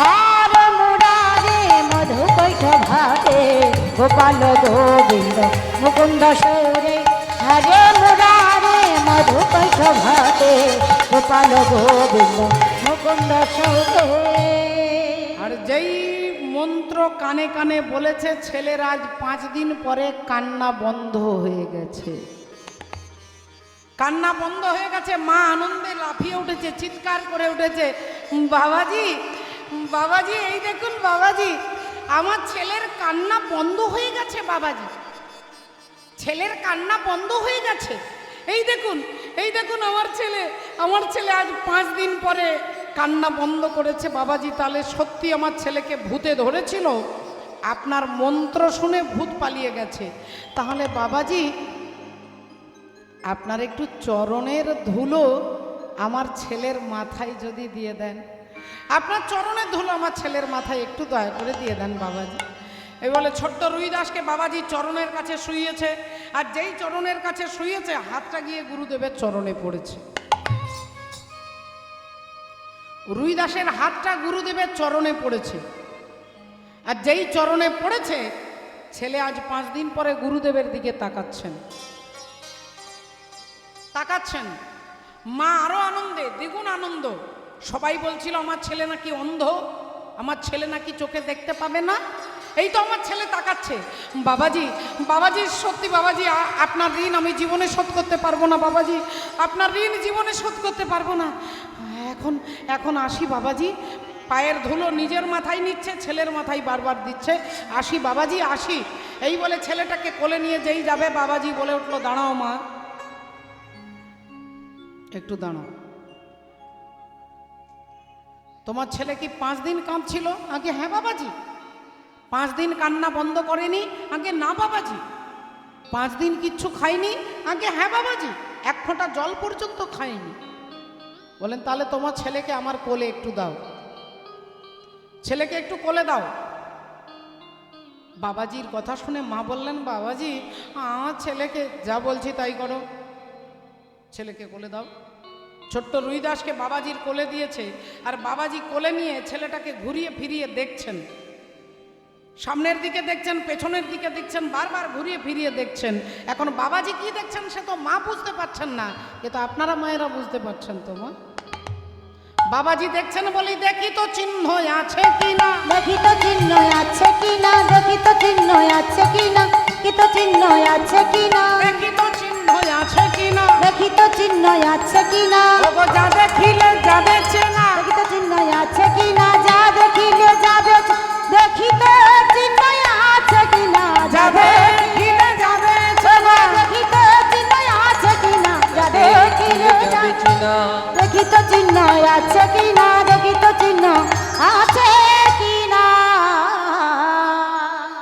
হরে মুরারে মধুকৈটভারে গোপাল গোবিন্দ মুকুন্দ সৌরে। হরে মুরারে মধুকৈটভারে গোপাল গোবিন্দ মুকুন্দ সৌরে। আর যেই মন্ত্র কানে কানে বলেছে, ছেলের আজ 5 দিন পরে কান্না বন্ধ হয়ে গেছে, কান্না বন্ধ হয়ে গেছে। মা আনন্দে লাফিয়ে উঠেছে, চিৎকার করে উঠেছে, বাবাজি, বাবাজি এই দেখুন বাবাজি, আমার ছেলের কান্না বন্ধ হয়ে গেছে। বাবাজি, ছেলের কান্না বন্ধ হয়ে গেছে। এই দেখুন, এই দেখুন আমার ছেলে আজ 5 দিন পরে কান্না বন্ধ করেছে। বাবাজি, তাহলে সত্যি আমার ছেলেকে ভূতে ধরেছিল, আপনার মন্ত্র শুনে ভূত পালিয়ে গেছে। তাহলে বাবাজি, আপনার একটু চরণের ধুলো আমার ছেলের মাথায় যদি দিয়ে দেন, আপনার চরণের ধুলো আমার ছেলের মাথায় একটু দয়া করে দিয়ে দেন বাবাজি। এই বলে ছোট্ট রুইদাসকে বাবাজি চরণের কাছে শুইয়েছে, আর যেই চরণের কাছে শুইয়েছে হাতটা গিয়ে গুরুদেবের চরণে পড়েছে। রুইদাসের হাতটা গুরুদেবের চরণে পড়েছে, আর যেই চরণে পড়েছে ছেলে আজ 5 দিন পরে গুরুদেবের দিকে তাকাচ্ছেন। মা আরো আনন্দে, দ্বিগুণ আনন্দ। সবাই বলছিল আমার ছেলে নাকি অন্ধ, আমার ছেলে নাকি চোখে দেখতে পাবে না, এই তো আমার ছেলে তাকাচ্ছে। বাবাজি, বাবাজি সত্যি বাবাজি, আপনার ঋণ আমি জীবনে শোধ করতে পারবো না বাবাজি, আপনার ঋণ জীবনে শোধ করতে পারবো না। এখন আসি বাবাজি। পায়ের ধুলো নিজের মাথায় নিচ্ছে, ছেলের মাথায় বারবার দিচ্ছে, আসি বাবাজি আসি। এই বলে ছেলেটাকে কোলে নিয়ে যেই যাবে, বাবাজি বলে উঠলো, দাঁড়াও মা, একটু দাঁড়াও। তোমার ছেলে কি 5 দিন কাঁদছিল? আগে হ্যাঁ বাবাজি। 5 দিন কান্না বন্ধ করেনি? আগে না বাবাজি। 5 দিন কিচ্ছু খায়নি? আগে হ্যাঁ বাবাজি। 1 ফোঁটা জল পর্যন্ত খায়নি। বলেন তাহলে তোমার ছেলেকে আমার কোলে একটু দাও, ছেলেকে একটু কোলে দাও। বাবাজির কথা শুনে মা বললেন, বাবাজি আমার ছেলেকে যা বলছি তাই করো, ছেলেকে কোলে দাও। ছোট্ট রুইদাসকে বাবাজির কোলে দিয়েছে, আর বাবাজি কোলে নিয়ে ছেলেটাকে ঘুরিয়ে ফিরিয়ে দেখছেন, সামনের দিকে দেখছেন, পেছনের দিকে দেখছেন, বারবার ঘুরিয়ে ফিরিয়ে দেখছেন। এখন বাবাজি কি দেখছেন সে তো মা বুঝতে পারছেন না, কিন্তু আপনারা মায়েরা বুঝতে পারছেন তো মা। বাবাজি দেখছেন বলি দেখি তো চিহ্ন আছে কিনা, দেখি তো চিহ্ন আছে কিনা, দেখি তো চিহ্ন আছে কিনা, কি তো চিহ্ন আছে কিনা, দেখি তো চিহ্ন আছে কিনা, দেখি তো চিহ্ন আছে কিনা, ওগো যা দেখিলে যাবে চেনা, দেখি তো চিহ্ন আছে কিনা, যা দেখিলে যাবে, দেখি তো চিহ্ন আছে কিনা, যা দেখিলে যাবে চেনা, দেখি তো চিহ্ন আছে কিনা, যা দেখিলে যাবে যাবে, চিনা। দেখি তো চিহ্ন আছে কিনা, দেখি তো চিহ্ন আছে কিনা।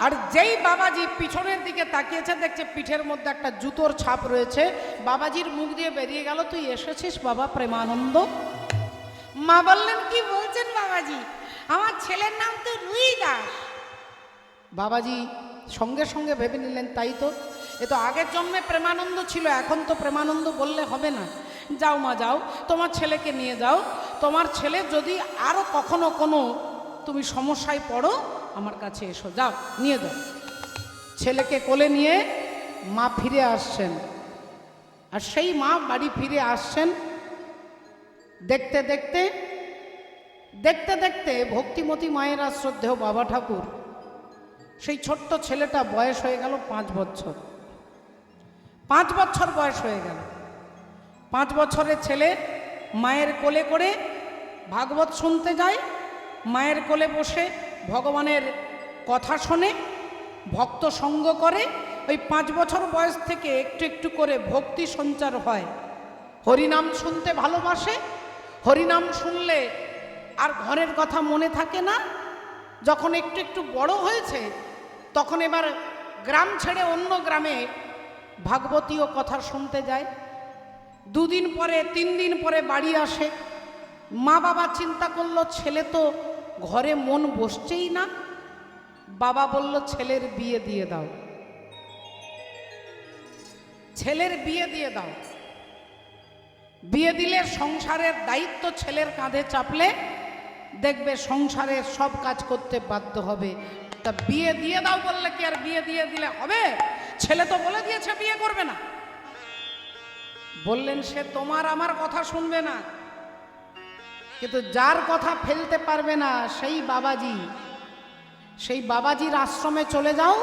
আর যেই বাবাজি পিছনের দিকে তাকিয়েছে দেখছে পিঠের মধ্যে একটা জুতোর ছাপ রয়েছে, বাবাজির মুখ দিয়ে বেরিয়ে গেল, তুই এসেছিস বাবা প্রেমানন্দ। মা বললেন কি বলছেন বাবাজি, আমার ছেলের নাম তো রুইদাস। বাবাজি সঙ্গে সঙ্গে ভেবে নিলেন তাই তো, এ তো আগের জন্মে প্রেমানন্দ ছিল, এখন তো প্রেমানন্দ বললে হবে না। যাও মা যাও, তোমার ছেলেকে নিয়ে যাও, তোমার ছেলে যদি আরও কখনো কোনো তুমি সমস্যায় পড়ো আমার কাছে এসো, যাও নিয়ে যাও। ছেলেকে কোলে নিয়ে মা ফিরে আসছেন, আর সেই মা বাড়ি ফিরে আসছেন। দেখতে দেখতে দেখতে দেখতে ভক্তিমতী মায়েরা শ্রদ্ধেয় বাবা ঠাকুর, সেই ছোট্ট ছেলেটা বয়স হয়ে গেল 5 বছর। 5 বছর বয়স হয়ে গেল। 5 বছরের ছেলে মায়ের কোলে করে ভাগবত শুনতে যায়, মায়ের কোলে বসে ভগবানের কথা শোনে, ভক্ত সঙ্গ করে। ওই 5 বছর বয়স থেকে একটু একটু করে ভক্তি সঞ্চার হয়, হরিনাম শুনতে ভালোবাসে। হরিনাম শুনলে আর ঘরের কথা মনে থাকে না। যখন একটু একটু বড় হয়েছে তখন এবার গ্রাম ছেড়ে অন্য গ্রামে ভাগবতীয় কথা শুনতে যায়। 2 দিন পরে 3 দিন পরে বাড়ি আসে। মা বাবা চিন্তা করলো ছেলে তো ঘরে মন বসছেই না। বাবা বলল ছেলের বিয়ে দিয়ে দাও, ছেলের বিয়ে দিয়ে দাও। বিয়ে দিলে সংসারের দায়িত্ব ছেলের কাঁধে চাপলে দেখবে সংসারের সব কাজ করতে বাধ্য হবে। তা বিয়ে দিয়ে দাও বললে কি আর বিয়ে দিয়ে দিলে হবে? ছেলে তো বলে দিয়েছে বিয়ে করবে না। বললেন সে তোমার আমার কথা শুনবে না, কিন্তু যার কথা ফেলতে পারবে না সেই বাবাজি, সেই বাবাজির আশ্রমে চলে যাও।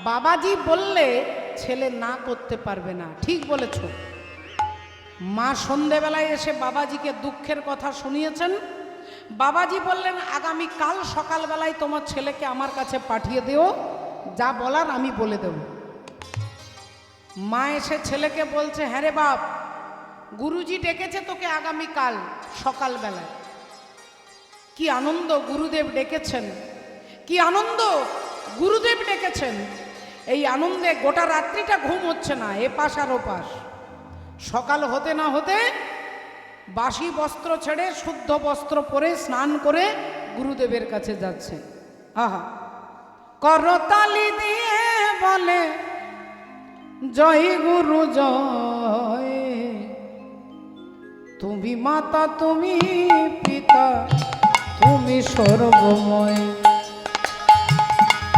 বাবাজি বললে ছেলে না করতে পারবে না। ঠিক বলেছ। মা সন্ধেবেলায় এসে বাবাজিকে দুঃখের কথা শুনিয়েছেন। বাবাজি বললেন আগামী কাল সকালবেলায় তোমার ছেলেকে আমার কাছে পাঠিয়ে দিও, যা বলার আমি বলে দেব। মা এসে ছেলেকে বলছে হ্যাঁ রে বাপ, গুরুজি ডেকেছে তোকে আগামী কাল সকালবেলায়। কি আনন্দ, গুরুদেব ডেকেছেন, কি আনন্দ, গুরুদেব ডেকেছেন। এই আনন্দে গোটা রাত্রিটা ঘুম হচ্ছে না, এপাশ আর ওপাশ। সকাল হতে না হতে বাসি বস্ত্র ছেড়ে শুদ্ধ বস্ত্র পরে স্নান করে গুরুদেবের কাছে যাচ্ছে। আহা, করতালি দিয়ে বলে জয় গুরু জয়, তুমি মাতা তুমি পিতা তুমি সর্বময়।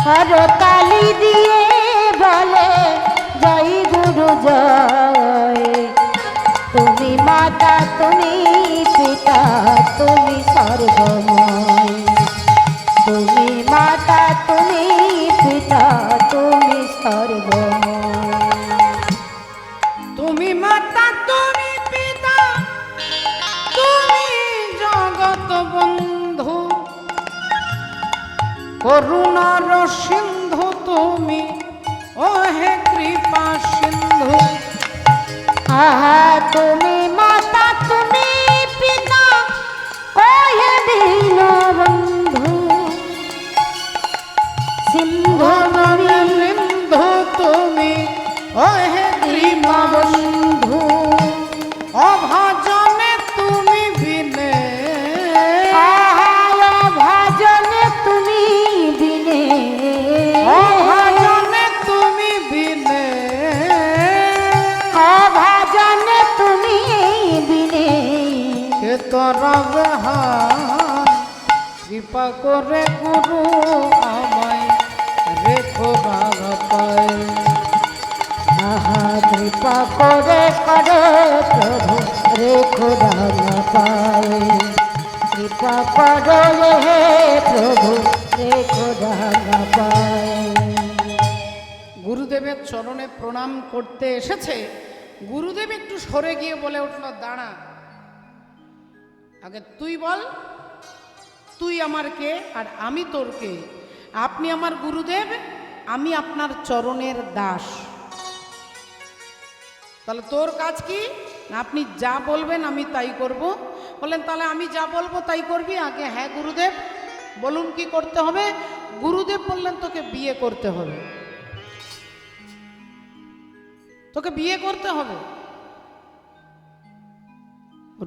করতালি দিয়ে বলে জয় গুরু জয়, তুমি মাতা তুমি পিতা তুমি সর্বময়, তুমি মাতা তুমি পিতা তুমি সর্বময়, তুমি মাতা তুমি পিতা তুমি জগৎ বন্ধু, করুণার সিন্ধু তুমি ও হে কৃপা সিন্ধু। আহা তুমি মাতা তুমি পিতা ও হে দীনবন্ধু, সিন্ধু সিন্ধু তুমি ও হে কৃপা বন্ধু, অভাজনে তুমি বিনে, ভজনে তুমি বিনে, অভাজনে তুমি বিনে, ভজনে তুমি বিনে, করে গুরু আমায় রেখো রাঙা পায়ে। আহা কৃপা করে করে প্রভু রেখো রাঙা পায়ে। কৃপা করো হে প্রভু রেখো রাঙা পায়ে। গুরুদেবের চরণে প্রণাম করতে এসেছে, গুরুদেব একটু সরে গিয়ে বলে উঠল, দাঁড়া, আগে তুই বল, তুই আমার কে আর আমি তোর কে? আপনি আমার গুরুদেব, আমি আপনার চরণের দাস। তাহলে তোর কাজ কি? না, আপনি যা বলবেন আমি তাই করব। বললেন, তাহলে আমি যা বলবো তাই করবি? আগে হ্যাঁ গুরুদেব, বলুন কি করতে হবে? গুরুদেব বললেন, তোকে বিয়ে করতে হবে, তোকে বিয়ে করতে হবে।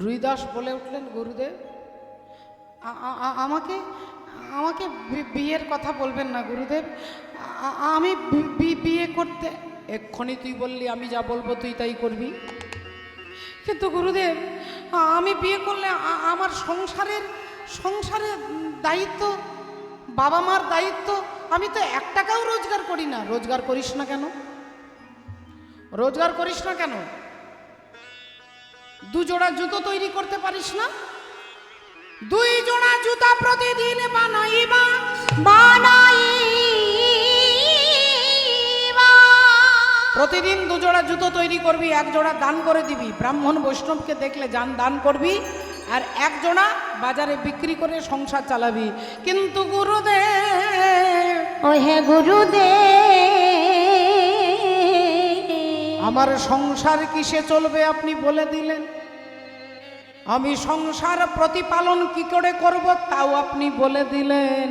রুইদাস বলে উঠলেন, গুরুদেব আমাকে আমাকে বিয়ের কথা বলবেন না গুরুদেব, আমি বিয়ে করতে। এক্ষুনি তুই বললি আমি যা বলবো তুই তাই করবি, কিন্তু গুরুদেব আমি বিয়ে করলে আমার সংসারের দায়িত্ব, বাবা মার দায়িত্ব, আমি তো 1 টাকাও রোজগার করি না। রোজগার করিস না কেন? রোজগার করিস না কেন? 2 জোড়া জুতো তৈরি করতে পারিস না? 2 জোড়া জুতা প্রতিদিন বানাইবা প্রতিদিন 2 জোড়া জুতো তৈরি করবি, 1 জোড়া দান করে দিবি, ব্রাহ্মণ বৈষ্ণবকে দেখলে দান করবি, আর 1 জোড়া বাজারে বিক্রি করে সংসার চালাবি। কিন্তু গুরুদেব, ও হে গুরুদেব, আমার সংসার কিসে চলবে আপনি বলে দিলেন, আমি সংসার প্রতিপালন কি করে করব তাও আপনি বলে দিলেন,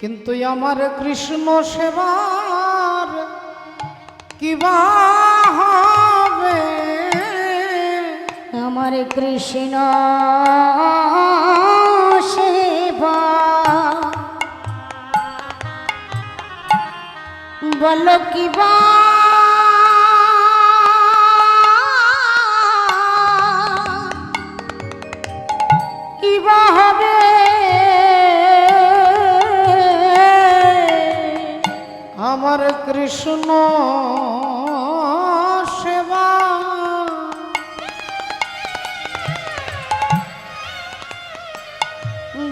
কিন্তু আমার কৃষ্ণ সেবার কিবা হবে? আমার কৃষ্ণ সেবা বলো কিবা কিবা হবে? আমার কৃষ্ণ সেবা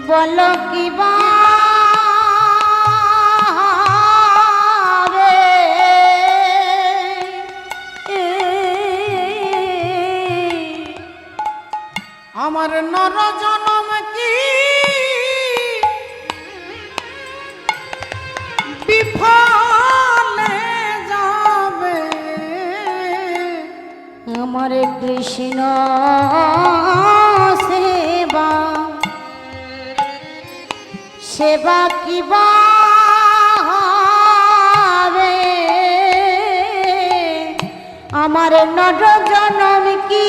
বলো কিবা আমার নর জনম কি বিফলে যাবে? আমার কৃষ্ণ সেবা সেবা কিবা হবে? আমার নর জনম কি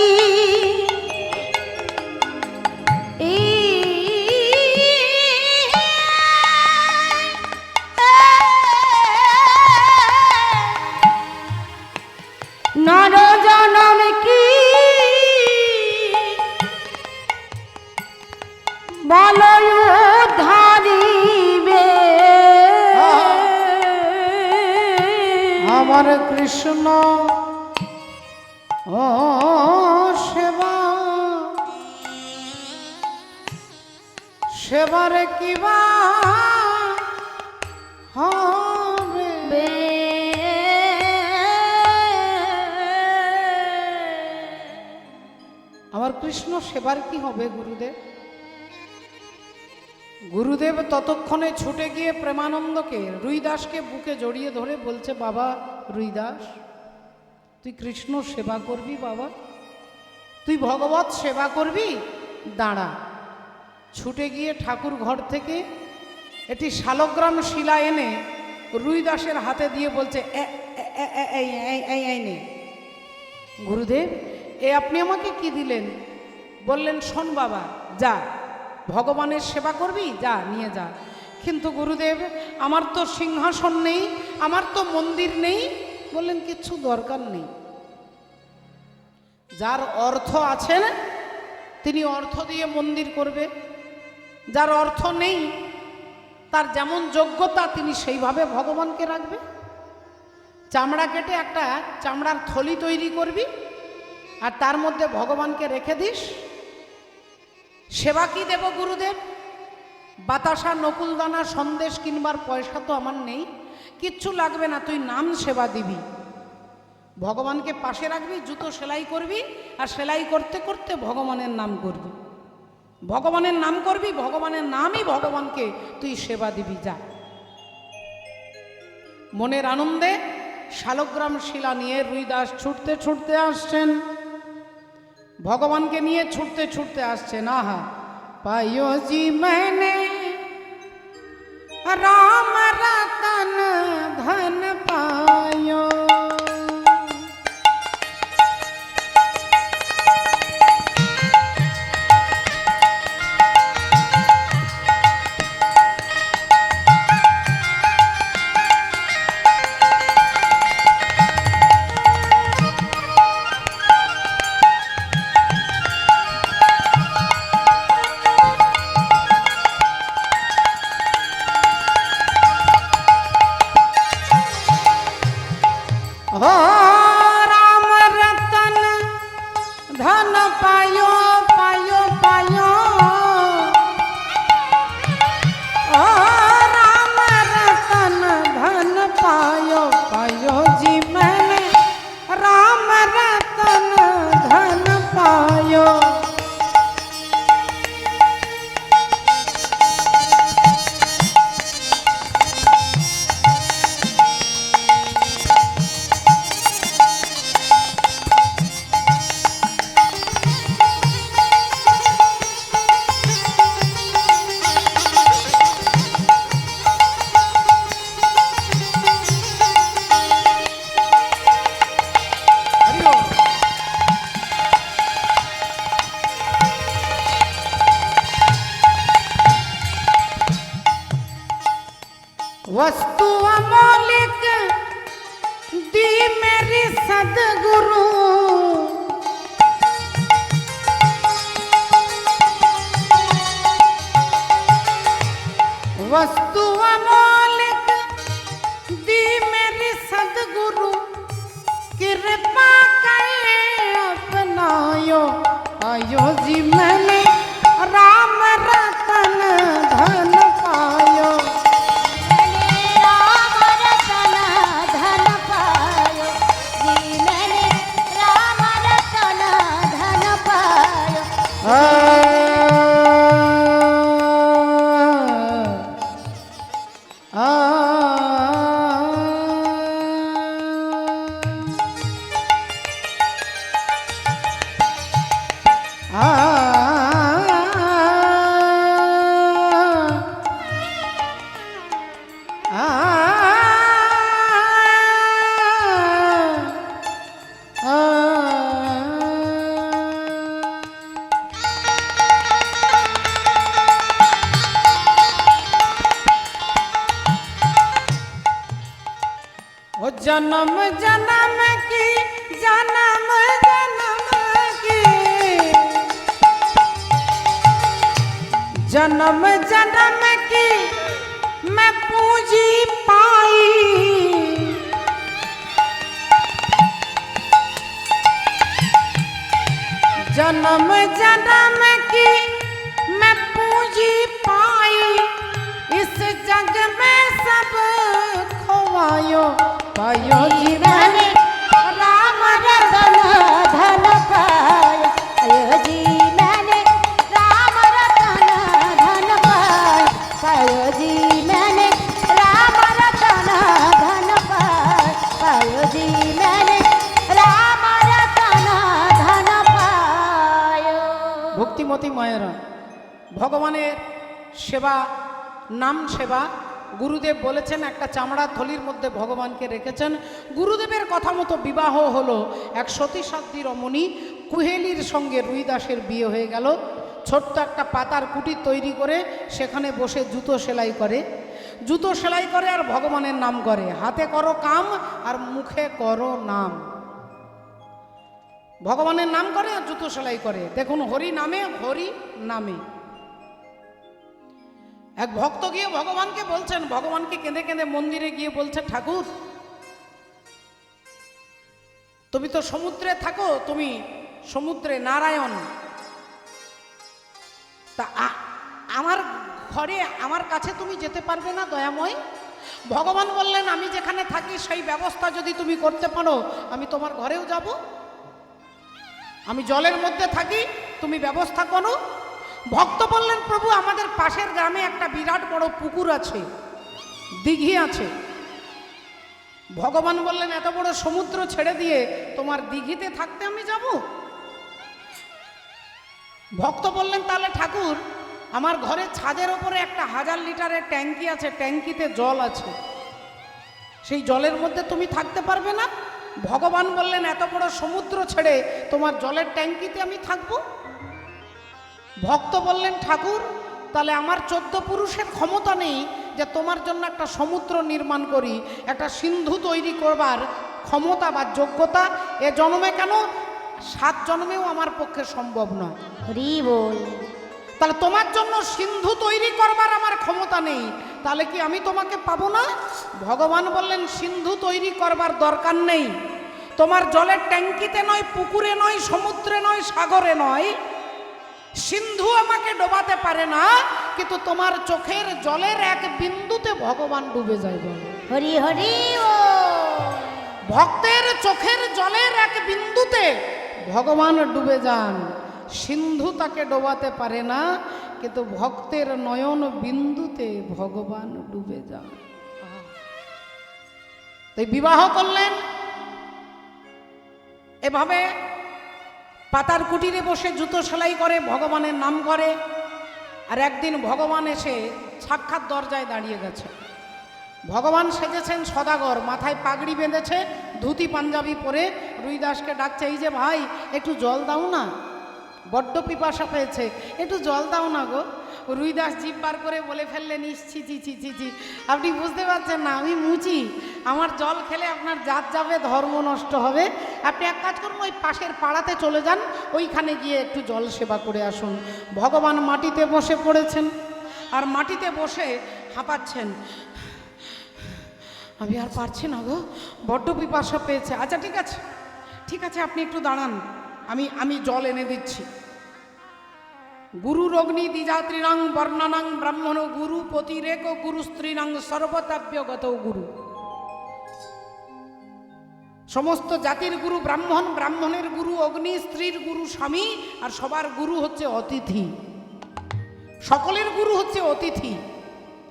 নর জনম কি বলয় ধারিবে? আমার কৃষ্ণ ও সেবা সেবারে কিবা হবে? আমার কৃষ্ণ সেবার কি হবে গুরুদেব? গুরুদেব ততক্ষণে ছুটে গিয়ে প্রেমানন্দকে, রুইদাসকে বুকে জড়িয়ে ধরে বলছে, বাবা রুইদাস, তুই কৃষ্ণ সেবা করবি বাবা, তুই ভগবত সেবা করবি, দাঁড়া। ছুটে গিয়ে ঠাকুর ঘর থেকে এটি শালগ্রাম শিলা এনে রুইদাসের হাতে দিয়ে বলছে, এই নে গুরুদেব, এ আপনি আমাকে কি দিলেন? বললেন, শোন বাবা, যা ভগবানের সেবা করবি, যা নিয়ে যা। কিন্তু গুরুদেব, আমার তো সিংহাসন নেই, আমার তো মন্দির নেই। বললেন, কিচ্ছু দরকার নেই, যার অর্থ আছে তিনি অর্থ দিয়ে মন্দির করবে, যার অর্থ নেই, তার যেমন যোগ্যতা তিনি সেইভাবে ভগবানকে রাখবে। চামড়া কেটে একটা চামড়ার থলি তৈরি করবি আর তার মধ্যে ভগবানকে রেখে দিস। সেবা কি দেব গুরুদেব? বাতাসা, নকুলদানা, সন্দেশ কিনবার পয়সা তো আমার নেই, কিচ্ছু লাগবে না, তুই নাম সেবা দিবি। ভগবানকে পাশে রাখবি, জুতো সেলাই করবি আর সেলাই করতে করতে ভগবানের নাম করবি। ভগবানের নাম করবি, ভগবানের নামই ভগবানকে তুই সেবা দিবি। যা। মনের আনন্দে শালগ্রাম শিলা নিয়ে রুইদাস ছুটতে ছুটতে আসছেন, ভগবানকে নিয়ে ছুটতে ছুটতে আসছেন। আহা, পাইও জি मैंने राम रतन धन पायो। हो राम रतन धन पायो पायो पायो। ओ राम रतन धन पायो पायो जी मैंने राम रतन धन पायो। वस्तु अमौलिक दी मेरी सदगुरु, वस्तु अमौलिक दी मेरी सदगुरु, कृपा करे अपनायो पायो जी मैंने राम रतन धन पायो। जन्म जन्म की जन्म जन्म की जन्म जन्म की मैं पूंजी पाई, जन्म जन्म की मैं पूंजी पाई, इस जग में सब खोवायो पायो जी मैंने राम रतन धन पायो। पायो जी मैंने राम रतन धन पायो। पायो जी मैंने राम रतन धन पायो। पायो जी मैंने राम रतन धन पायो। भक्तिमती मायेरा ভগবানের সেবা, নাম সেবা গুরুদেব বলেছেন, একটা চামড়ার থলির মধ্যে ভগবানকে রেখেছেন। গুরুদেবের কথা মতো বিবাহ হলো এক সতীসাধ্যী রমণী কুহেলির সঙ্গে রুইদাসের বিয়ে হয়ে গেল। ছোট্ট একটা পাতার কুটির তৈরি করে সেখানে বসে জুতো সেলাই করে, জুতো সেলাই করে আর ভগবানের নাম করে। হাতে করো কাম আর মুখে করো নাম। ভগবানের নাম করে আর জুতো সেলাই করে। দেখুন, হরি নামে হরি নামে। এক ভক্ত গিয়ে ভগবানকে বলছেন, ভগবানকে কেঁদে কেঁদে মন্দিরে গিয়ে বলছে, ঠাকুর তুমি তো সমুদ্রে থাকো, তুমি সমুদ্রে নারায়ণ, তা আমার ঘরে আমার কাছে তুমি যেতে পারবে না দয়াময়? ভগবান বললেন, আমি যেখানে থাকি সেই ব্যবস্থা যদি তুমি করতে পারো আমি তোমার ঘরেও যাব। আমি জলের মধ্যে থাকি, তুমি ব্যবস্থা করো। ভক্ত বললেন, প্রভু আমাদের পাশের গ্রামে একটা বিরাট বড় পুকুর আছে, দিঘি আছে। ভগবান বললেন, এত বড় সমুদ্র ছেড়ে দিয়ে তোমার দিঘিতে থাকতে আমি যাব? ভক্ত বললেন, তাহলে ঠাকুর আমার ঘরে ছাদের ওপরে একটা 1000 লিটারের ট্যাঙ্কি আছে, ট্যাঙ্কিতে জল আছে, সেই জলের মধ্যে তুমি থাকতে পারবে না? ভগবান বললেন, এত বড় সমুদ্র ছেড়ে তোমার জলের ট্যাঙ্কিতে আমি থাকব? ভক্ত বললেন, ঠাকুর তাহলে আমার 14 পুরুষের ক্ষমতা নেই যে তোমার জন্য একটা সমুদ্র নির্মাণ করি, একটা সিন্ধু তৈরি করবার ক্ষমতা বা যোগ্যতা এ জন্মে কেন 7 জন্মেও আমার পক্ষে সম্ভব নয়। হরি বল। তাহলে তোমার জন্য সিন্ধু তৈরি করবার আমার ক্ষমতা নেই, তাহলে কি আমি তোমাকে পাবো না? ভগবান বললেন, সিন্ধু তৈরি করবার দরকার নেই, তোমার জলের ট্যাঙ্কিতে নয়, পুকুরে নয়, সমুদ্রে নয়, সাগরে নয়, সিন্ধু আমাকে ডোবাতে পারে না, কিন্তু তোমার চোখের জলের এক বিন্দুতে ভগবান ডুবে যায়। হরি হরি ও। ভক্তের চোখের জলের এক বিন্দুতে ভগবান ডুবে যান, সিন্ধু তাকে ডোবাতে পারে না, কিন্তু ভক্তের নয়ন বিন্দুতে ভগবান ডুবে যান। তাই বিবাহ করলেন, এভাবে পাতার কুটিরে বসে জুতো সেলাই করে, ভগবানের নাম করে। আর একদিন ভগবান এসে সাক্ষাৎ দরজায় দাঁড়িয়ে গেছে। ভগবান সেজেছেন সদাগর, মাথায় পাগড়ি বেঁধেছে, ধুতি পাঞ্জাবি পরে রুইদাসকে ডাকছে, এই যে ভাই একটু জল দাও না, বড্ড পিপাসা পেয়েছে, একটু জল দাও না গো। রুইদাস জিভ বার করে বলে ফেললেন, ইচ্ছি চি চি চি চি, আপনি বুঝতে পারছেন না আমি মুচি, আমার জল খেলে আপনার জাত যাবে, ধর্ম নষ্ট হবে। আপনি এক কাজ করুন, ওই পাশের পাড়াতে চলে যান, ওইখানে গিয়ে একটু জল সেবা করে আসুন। ভগবান মাটিতে বসে পড়েছেন, আর মাটিতে বসে হাঁপাচ্ছেন, আমি আর পারছি না গো, বড্ড পিপাসা পেয়েছে। আচ্ছা ঠিক আছে, ঠিক আছে, আপনি একটু দাঁড়ান, আমি জল এনে দিচ্ছি। গুরুর অগ্নি দ্বিজাত্রীনাং বর্ণনাং ব্রাহ্মণ গুরু পতিরেক গুরু স্ত্রীনাং সর্বতাপ্যগত গুরু। সমস্ত জাতির গুরু ব্রাহ্মণ, ব্রাহ্মণের গুরু অগ্নি, স্ত্রীর গুরু স্বামী, আর সবার গুরু হচ্ছে অতিথি। সকলের গুরু হচ্ছে অতিথি।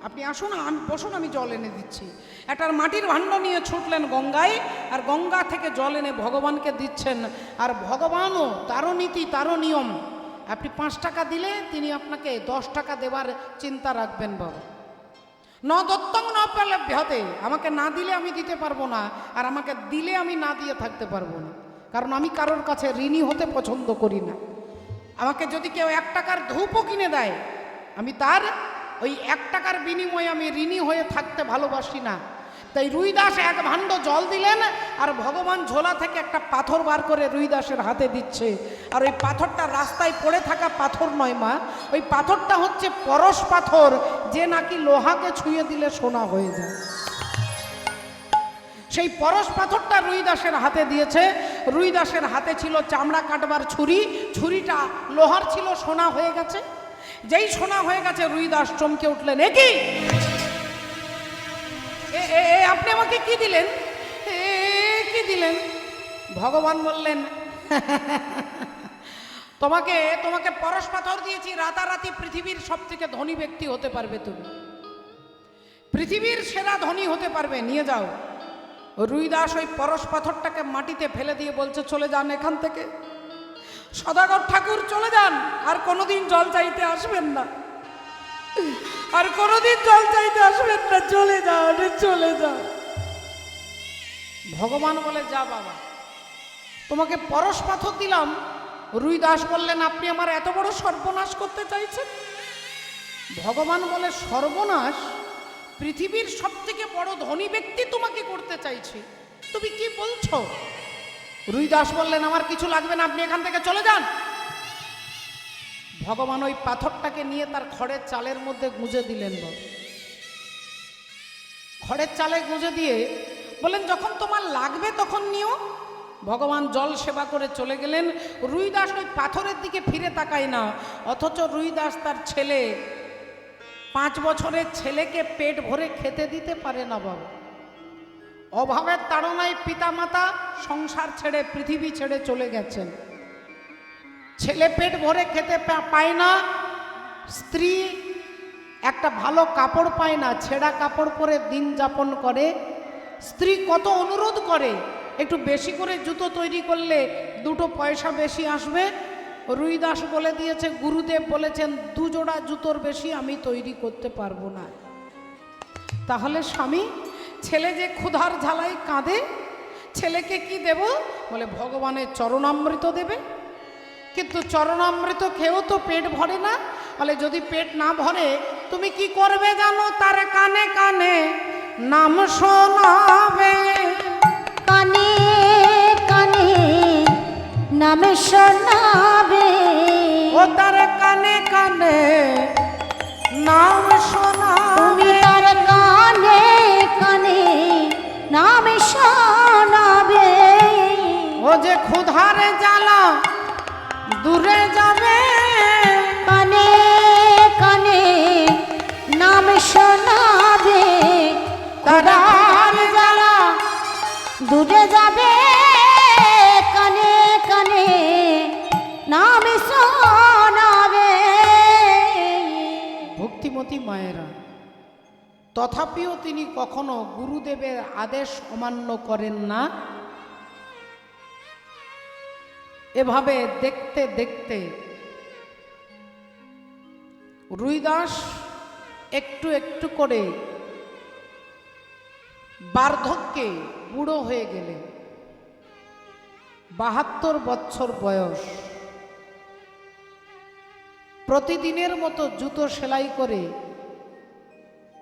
আপনি আসুন, আমি বসুন, আমি জল এনে দিচ্ছি। একটা মাটির ভাণ্ড নিয়ে ছুটলেন গঙ্গায়, আর গঙ্গা থেকে জল এনে ভগবানকে দিচ্ছেন। আর ভগবানও তারও নীতি, তারও নিয়ম, আপনি 5 টাকা দিলে তিনি আপনাকে 10 টাকা দেবার চিন্তা রাখবেন। বাবা ন দত্তং ন প্রালভ্যতে, আমাকে না দিলে আমি দিতে পারবো না, আর আমাকে দিলে আমি না দিয়ে থাকতে পারবো না, কারণ আমি কারোর কাছে ঋণী হতে পছন্দ করি না। আমাকে যদি কেউ 1 টাকার ধূপও কিনে দেয়, আমি তার ওই 1 টাকার বিনিময়ে আমি ঋণী হয়ে থাকতে ভালোবাসি না। তাই রুইদাস 1 ভাণ্ড জল দিলেন, আর ভগবান ঝোলা থেকে একটা পাথর বার করে রুইদাসের হাতে দিচ্ছে। আর ওই পাথরটা রাস্তায় পড়ে থাকা পাথর নয় মা, ওই পাথরটা হচ্ছে পরশ পাথর, যে নাকি লোহাকে ছুঁয়ে দিলে সোনা হয়ে যায়। সেই পরশ পাথরটা রুইদাসের হাতে দিয়েছে। রুইদাসের হাতে ছিল চামড়া কাটবার ছুরি, ছুরিটা লোহার ছিল, সোনা হয়ে গেছে। যেই সোনা হয়ে গেছে রুইদাস চমকে উঠলেন, এ কি, আপনি আমাকে কি দিলেন, কি দিলেন? ভগবান বললেন, তোমাকে পরশ পাথর দিয়েছি, রাতারাতি পৃথিবীর সবথেকে ধনী ব্যক্তি হতে পারবে, তুমি পৃথিবীর সেরা ধনী হতে পারবে, নিয়ে যাও। রুইদাস ওই পরশ পাথরটাকে মাটিতে ফেলে দিয়ে বলছে, চলে যান এখান থেকে, সদাগর ঠাকুর চলে যান, আর কোনোদিন জল চাইতে আসবেন না, আর কোনোদিন জল চাইতে আসবেন না, চলে যাও, চলে যাও। ভগবান বলে, যা বাবা, তোমাকে পরশ পাথর দিলাম। রুইদাস বললেন, আপনি আমার এত বড় সর্বনাশ করতে চাইছেন? ভগবান বলে, সর্বনাশ পৃথিবীর সবথেকে বড় ধনী ব্যক্তি তোমাকে করতে চাইছে, তুমি কি বলছো? রুইদাস বললেন, আমার কিছু লাগবে না, আপনি এখান থেকে চলে যান। ভগবান ওই পাথরটাকে নিয়ে তার খড়ের চালের মধ্যে গুঁজে দিলেন। খড়ের চালে গুঁজে দিয়ে বলেন যখন তোমার লাগবে তখন নিও। ভগবান জল সেবা করে চলে গেলেন। রুইদাস ওই পাথরের দিকে ফিরে তাকায় না, অথচ রুইদাস তার ছেলে 5 বছরের ছেলেকে পেট ভরে খেতে দিতে পারে না বাবা। অভাবের তাড়নায় পিতামাতা সংসার ছেড়ে পৃথিবী ছেড়ে চলে গেছেন। ছেলে পেট ভরে খেতে পায় না, স্ত্রী একটা ভালো কাপড় পায় না, ছেঁড়া কাপড় পরে দিন যাপন করে। স্ত্রী কত অনুরোধ করে, একটু বেশি করে জুতো তৈরি করলে 2 পয়সা বেশি আসবে। রুইদাস বলে দিয়েছে, গুরুদেব বলেছেন 2 জোড়া জুতোর বেশি আমি তৈরি করতে পারবো না। তাহলে স্বামী, ছেলে যে ক্ষুধার ঝালায় কাঁদে, ছেলেকে কি দেব? বলে ভগবানের চরণামৃত দেবে। কিন্তু চরণামৃত খেয়েও তো পেট ভরে না। বলে যদি পেট না ভরে তুমি কি করবে জানো? তার কানে কানে নাম শোনাবে। কানে কানে নাম শোনাবে। ও তার কানে কানে নাম তুমি শোনাবে। তার কানে কানে নাম শোনাবে। ও যে ক্ষুধার জ্বালা দূরে যাবে। কানে কানে নাম শোনাবে। ক্ষুধার জ্বালা দূরে যাবে। কানে কানে নাম শোনাবে। ভক্তিমতী মায়েরা, তথাপিও তিনি কখনো গুরুদেবের আদেশ অমান্য করেন না। এভাবে দেখতে দেখতে রুইদাস একটু একটু করে বার্ধক্যে বুড়ো হয়ে গেলেন। 72 বছর বয়স। প্রতিদিনের মতো জুতো সেলাই করে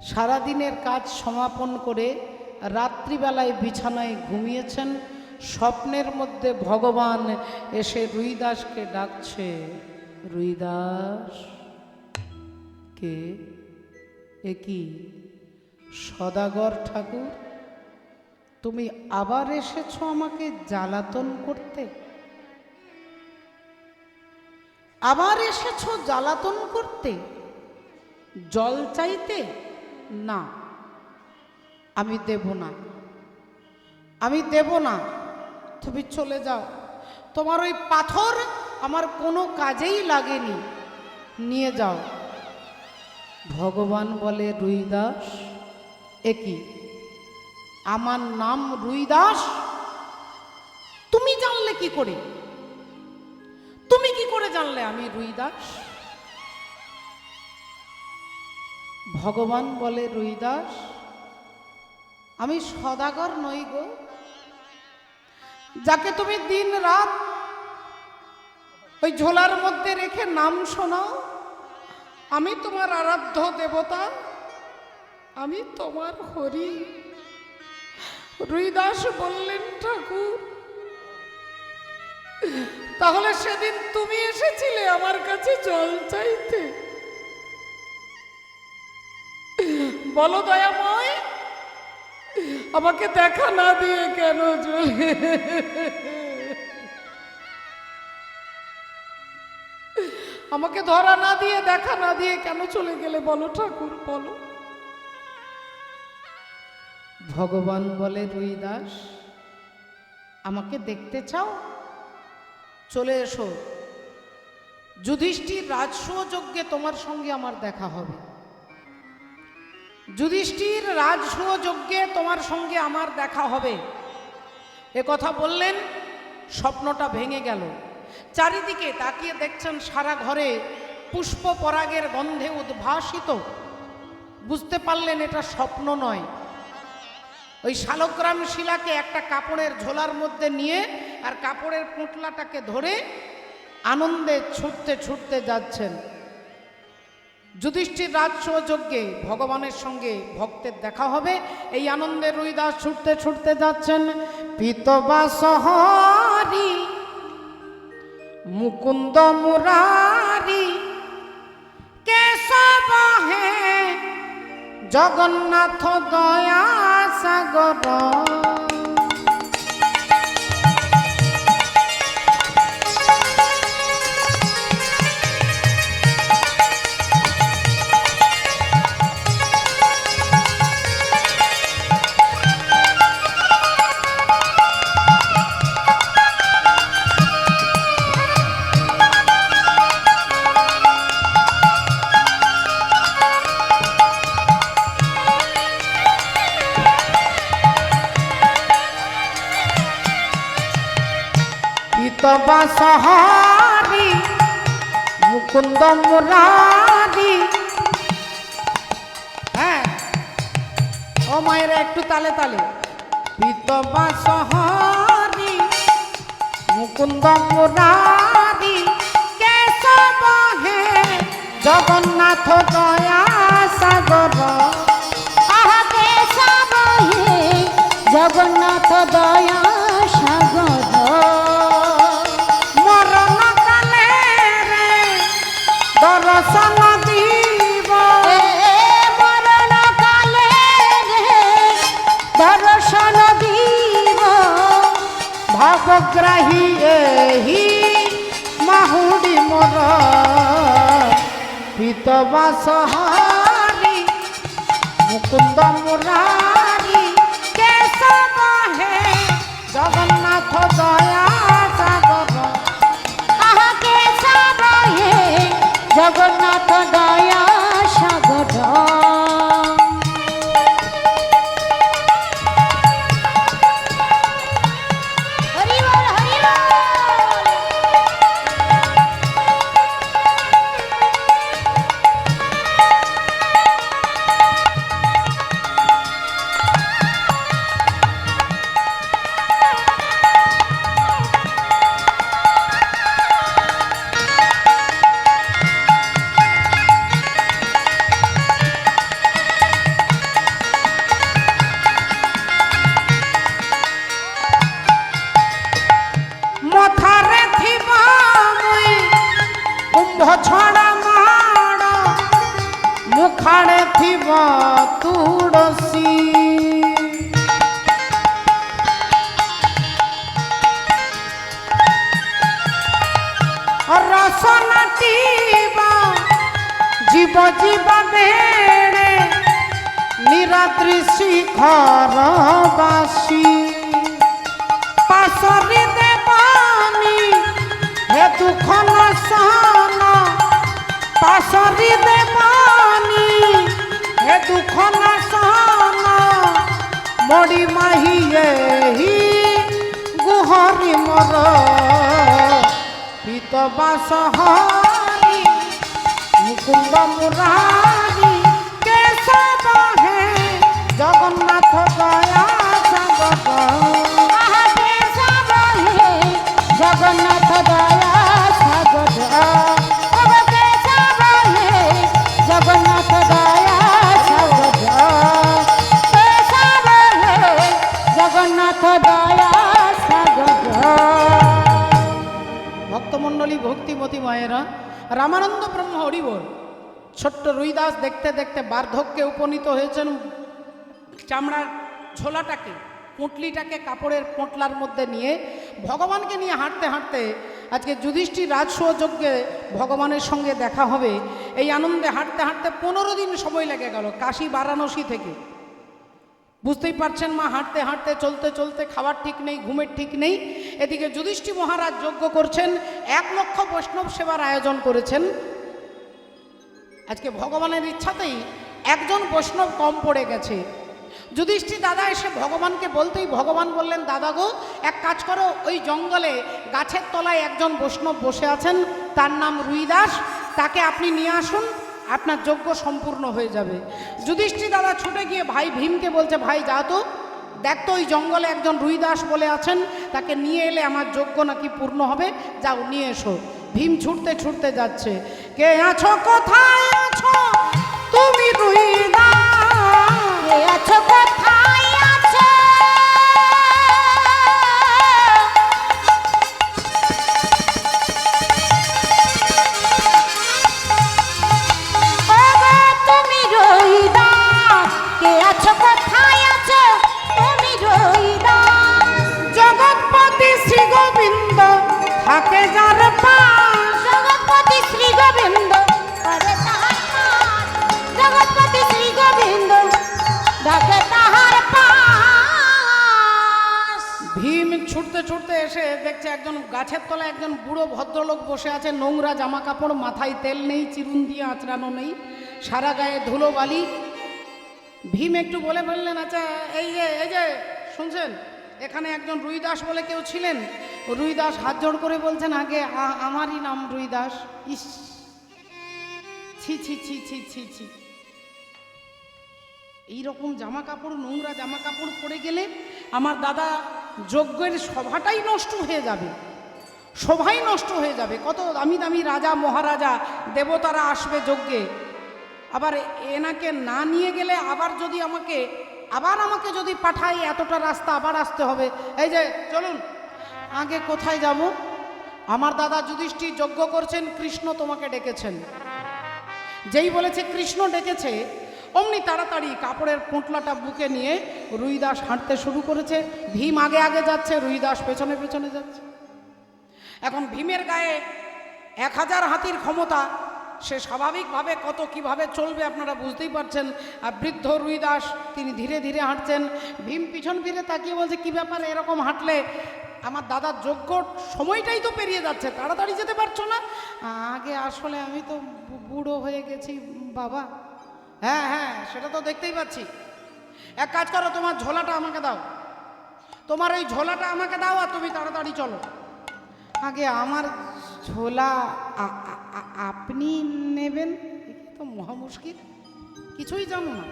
সারাদিনের কাজ সমাপন করে রাত্রিবেলায় বিছানায় ঘুমিয়েছেন। স্বপ্নের মধ্যে ভগবান এসে রুইদাসকে ডাকছে, রুইদাস। কে? এ কি সদাগর ঠাকুর, তুমি আবার এসেছো আমাকে জ্বালাতন করতে? আবার এসেছো জ্বালাতন করতে? জল চাইতে? না, আমি দেব না, আমি দেব না। তুমি চলে যাও, তোমার ওই পাথর আমার কোনো কাজেই লাগেনি, নিয়ে যাও। ভগবান বলে, রুইদাস, এ কি? আমার নাম রুইদাস? তুমি জানলে কি করে? তুমি কি করে জানলে আমি রুইদাস? ভগবান বলে, রুইদাস, আমি সদাগর নই গো, যাকে তুমি দিন রাত ওই ঝোলার মধ্যে রেখে নাম শোনাও। আমি তোমার আরাধ্য দেবতা, আমি তোমার হরি। রুইদাস বললেন, ঠাকুর, তাহলে সেদিন তুমি এসেছিলে আমার কাছে জল চাইতে? বলো দয়াময়, আমাকে দেখা না দিয়ে কেন চলে? আমাকে ধরা না দিয়ে, দেখা না দিয়ে কেন চলে গেলে? বলো ঠাকুর, বলো। ভগবান বলে, রুইদাস, আমাকে দেখতে চাও? চলে এসো। যুধিষ্ঠির রাজসূয় যজ্ঞে তোমার সঙ্গে আমার দেখা হবে। যুধিষ্ঠির রাজসূয় যজ্ঞে তোমার সঙ্গে আমার দেখা হবে। এ কথা বললেন, স্বপ্নটা ভেঙে গেল। চারিদিকে তাকিয়ে দেখছেন সারা ঘরে পুষ্প পরাগের গন্ধে উদ্ভাসিত। বুঝতে পারলেন এটা স্বপ্ন নয়। ওই শালগ্রাম শিলাকে একটা কাপড়ের ঝোলার মধ্যে নিয়ে আর কাপড়ের পুঁটলাটাকে ধরে আনন্দে ছুটতে ছুটতে যাচ্ছেন। যুধিষ্ঠির রাজসূয় যজ্ঞে ভগবানের সঙ্গে ভক্তের দেখা হবে, এই আনন্দে রুইদাস ছুটতে ছুটতে যাচ্ছেন। পিতবাস হরি মুকুন্দ মুরারি বহে জগন্নাথ দয়া সাগর। বাসহারি মুকুন্দ মুরারি। হ্যাঁ ও মায়েরা একটু তালে তালে। পিত বাসহারি মুকুন্দ মুরারি কেশব হে জগন্নাথ দয়া সাগর। আহা কেশব হে জগন্নাথ দয়া সাগর। দর্শন দিব মরণ কালে রে দর্শন দিব। ভাবগ্রাহী এহি মাহুড়ি মোর পিত বাসহারি মুকুন্দ মুরারি কেশব হে জগন্নাথ দয়া সাগর। আহা কেশব হে জগন্নাথ দয়া সাগর। হরি বল হরি বল। মথারে থিবা মুই কুম্ভ ছড়া মাড় মুখাড়ে থিব তুড়সী। রসনাটিবা জীব জীব বেড়ে নিরাত্রি শিখর বাসী। পাশরি দেবানি হে দুঃখ নাশন। পাশরি দেবানি হে দুঃখ নাশন। মড়ি মাহি এহি গুহরি মোর পিত বাসহারি মুকুন্দ মুরারি কেশব হে জগন্নাথ দয়া সাগর। আহা কেশব হে জগন্নাথ দয়া সাগর। ওগো কেশব হে জগন্নাথ দয়া সাগর। কেশব হে জগন্নাথ দয়া সাগর। ভক্তমণ্ডলী ভক্তিমতী মায়েরা রামানন্দ ব্রহ্ম হরিবল ছোট্ট রুইদাস দেখতে দেখতে বার্ধক্যে উপনীত হয়েছেন। চামড়ার ঝোলাটাকে পুঁটলিটাকে কাপড়ের পোঁটলার মধ্যে নিয়ে ভগবানকে নিয়ে হাঁটতে হাঁটতে আজকে যুধিষ্ঠির রাজসুযজ্ঞে ভগবানের সঙ্গে দেখা হবে এই আনন্দে হাঁটতে হাঁটতে 15 দিন সময় লেগে গেল কাশী বারাণসী থেকে। বুঝতেই পারছেন মা হাঁটতে হাঁটতে চলতে চলতে খাবার ঠিক নেই ঘুমের ঠিক নেই। এদিকে যুধিষ্ঠির মহারাজ যজ্ঞ করছেন 1 লক্ষ বৈষ্ণব সেবার আয়োজন করেছেন। আজকে ভগবানের ইচ্ছাতেই একজন বৈষ্ণব কম পড়ে গেছে। যুধিষ্ঠির দাদা এসে ভগবানকে বলতেই ভগবান বললেন দাদা গো এক কাজ করো ওই জঙ্গলে গাছের তলায় একজন বৈষ্ণব বসে আছেন তার নাম রুইদাস তাকে আপনি নিয়ে আসুন আপনার যজ্ঞ সম্পূর্ণ হয়ে যাবে। যুধিষ্ঠির দাদা ছুটে গিয়ে ভাই ভীমকে বলছে ভাই যা তো দেখ তো ওই জঙ্গলে একজন রুইদাস বলে আছেন তাকে নিয়ে এলে আমার যজ্ঞ নাকি পূর্ণ হবে যাও নিয়ে এসো। ভীম ছুটতে ছুটতে যাচ্ছে। কে আছো কোথায় আছো তুমি রুইদাস কে আছো কোথায় আছো ও গো ছুটতে ছুটতে এসে দেখছে একজন গাছের তলায় একজন বুড়ো ভদ্রলোক বসে আছে, নোংরা জামা কাপড়, মাথায় তেল নেই, চিরুন দিয়ে আঁচড়ানো নেই, সারা গায়ে ধুলো বালি। ভীম একটু বলে ফেললেন, আচ্ছা এই যে শুনছেন, এখানে একজন রুইদাস বলে কেউ ছিলেন? রুইদাস হাত জোড় করে বলছেন, আগে আমারই নাম রুইদাস। ইস, ছি ছি ছি ছি ছি ছি, এইরকম জামা কাপড়, নোংরা জামা কাপড় পরে গেলে আমার দাদা যজ্ঞের সভাটাই নষ্ট হয়ে যাবে, সভাই নষ্ট হয়ে যাবে। কত দামি দামি রাজা মহারাজা দেবতারা আসবে যজ্ঞে, আবার এনাকে না নিয়ে গেলে আবার আমাকে যদি পাঠায় এতটা রাস্তা আবার আসতে হবে। এই যে চলুন, আগে কোথায় যাব? আমার দাদা যুধিষ্ঠির যজ্ঞ করছেন, কৃষ্ণ তোমাকে ডেকেছেন। যেই বলেছে কৃষ্ণ ডেকেছে, অমনি তাড়াতাড়ি কাপড়ের পোঁটলাটা বুকে নিয়ে রুইদাস হাঁটতে শুরু করেছে। ভীম আগে আগে যাচ্ছে, রুইদাস পেছনে পেছনে যাচ্ছে। এখন ভীমের গায়ে 1000 হাতির ক্ষমতা, সে স্বাভাবিকভাবে কত কিভাবে চলবে আপনারা বুঝতেই পারছেন। আর বৃদ্ধ রুইদাস তিনি ধীরে ধীরে হাঁটছেন। ভীম পিছন ফিরে তাকিয়ে বলছে, কি ব্যাপার, এরকম হাঁটলে? আমার দাদার যজ্ঞ সময়টাই তো পেরিয়ে যাচ্ছে, তাড়াতাড়ি যেতে পারছো না? আগে আসলে আমি তো বুড়ো হয়ে গেছি বাবা। হ্যাঁ, সেটা তো দেখতেই পাচ্ছি। এক কাজ করো, তোমার ঝোলাটা আমাকে দাও, তোমার ওই ঝোলাটা আমাকে দাও, আর তুমি তাড়াতাড়ি চলো। আগে আমার ঝোলা আপনি নেবেন? তো মহা মুশকিল, কিছুই জানো না।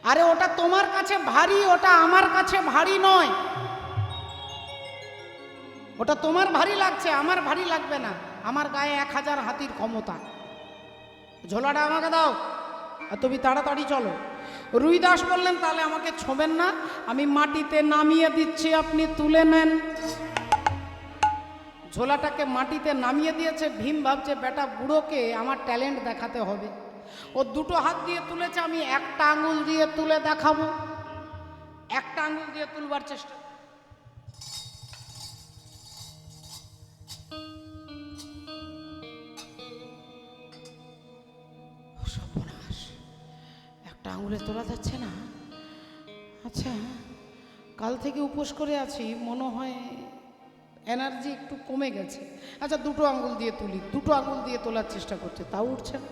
আরে ওটা তোমার কাছে ভারী, ওটা আমার কাছে ভারী নয়। ওটা তোমার ভারী লাগছে, আমার ভারী লাগবে না। আমার গায়ে 1000 হাতির ক্ষমতা। ঝোলাটা আমাকে দাও আর তুমি তাড়াতাড়ি চলো। রুইদাস বললেন, তাহলে আমাকে ছোঁবেন না, আমি মাটিতে নামিয়ে দিচ্ছি, আপনি তুলে নেন। ঝোলাটাকে মাটিতে নামিয়ে দিয়েছে। ভীম ভাবছে, বেটা বুড়োকে আমার ট্যালেন্ট দেখাতে হবে। ও দুটো হাত দিয়ে তুলেছে, আমি একটা আঙুল দিয়ে তুলে দেখাবো। একটা আঙুল দিয়ে তুলবার চেষ্টা, সর্বনাশ, একটা আঙুলে তোলা যাচ্ছে না। আচ্ছা, কাল থেকে উপোস করে আছি, মনে হয় এনার্জি একটু কমে গেছে। আচ্ছা, দুটো আঙুল দিয়ে তুলি। দুটো আঙুল দিয়ে তোলার চেষ্টা করছে, তাও উঠছে না।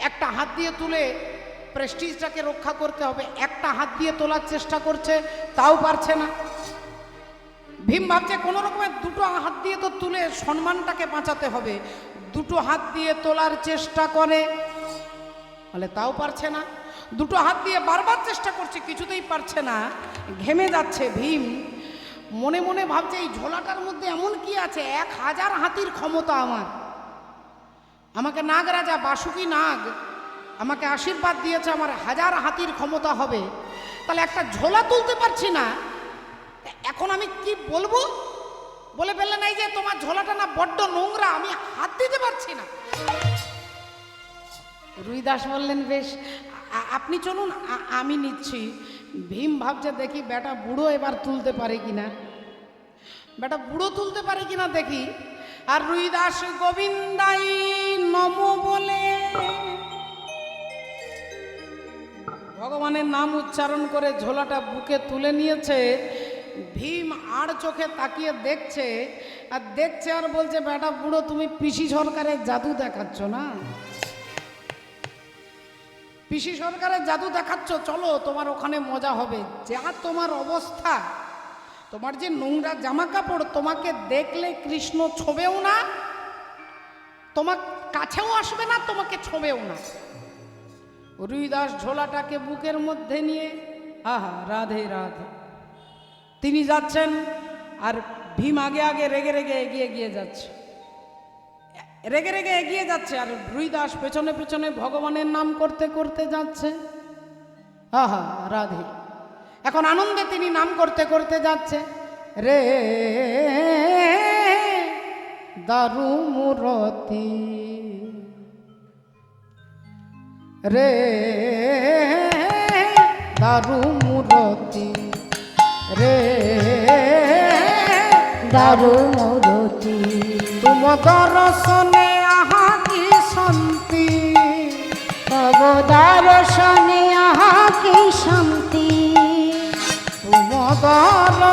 একটা হাত দিয়ে তুলে প্রেস্টিজটাকে রক্ষা করতে হবে, একটা হাত দিয়ে তোলার চেষ্টা করছে, তাও পারছে না। ভীম ভাবছে, কোনো রকমের দুটো হাত দিয়ে তো তুলে সম্মানটাকে বাঁচাতে হবে। দুটো হাত দিয়ে তোলার চেষ্টা করে, বলে তাও পারছে না। দুটো হাত দিয়ে বারবার চেষ্টা করছে, কিছুতেই পারছে না। ঘেমে যাচ্ছে ভীম। মনে মনে ভাবছে, এই ঝোলাটার মধ্যে এমন কি আছে? 1000 হাতির ক্ষমতা আমার। আমাকে নাগ রাজা বাসুকি নাগ আমাকে আশীর্বাদ দিয়েছে, আমার 1000 হাতির ক্ষমতা হবে। তাহলে একটা ঝোলা তুলতে পারছি না, এখন আমি কি বলবো? বলে ফেললেন, এই যে তোমার ঝোলাটা না বড্ড নোংরা, আমি হাত দিতে পারছি না। রুইদাস বললেন, বেশ আপনি চলুন, আমি নিচ্ছি। ভীম ভাবছে, দেখি বেটা বুড়ো এবার তুলতে পারে কিনা, বেটা বুড়ো তুলতে পারে কিনা দেখি। আর রুইদাস গোবিন্দাই নমো বলে ভগবানের নাম উচ্চারণ করে ঝোলাটা বুকে তুলে নিয়েছে। ভীম আর চোখে তাকিয়ে দেখছে আর বলছে, বেটা বুড়ো, তুমি পিসি সরকারের জাদু দেখাচ্ছ না? পিসি সরকারের জাদু দেখাচ্ছ, চলো তোমার ওখানে মজা হবে। যা তোমার অবস্থা, তোমার যে নোংরা জামা কাপড়, তোমাকে দেখলে কৃষ্ণ ছোঁবেও না, তোমার কাছেও আসবে না, তোমাকে ছোঁবেও না। রুইদাস ঝোলাটাকে বুকের মধ্যে নিয়ে, আহা রাধে রাধে, তিনি যাচ্ছেন। আর ভীম আগে আগে রেগে রেগে এগিয়ে যাচ্ছে, রেগে রেগে এগিয়ে যাচ্ছে। আর রুইদাস পেছনে পেছনে ভগবানের নাম করতে করতে যাচ্ছে। আহা রাধে, এখন আনন্দে তিনি নাম করতে করতে যাচ্ছে। রে দারু মুরতি, রে দারু মুরতি, রে দারু মুরতি, তুম দর্শনে আহা কি শান্তি, তব দর্শনে আহা কি শান্তি, তুম দর্শনে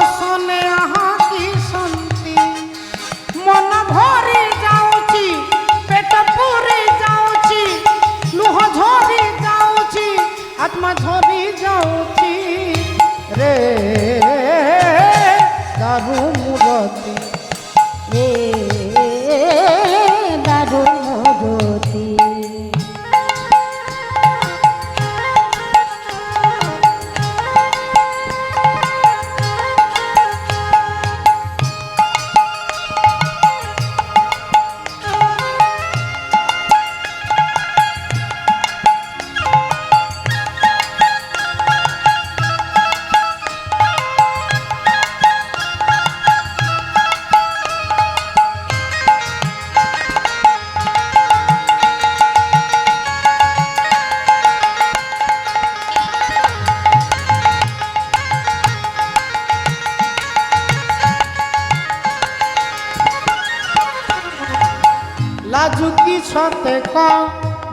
চুকি সতে ক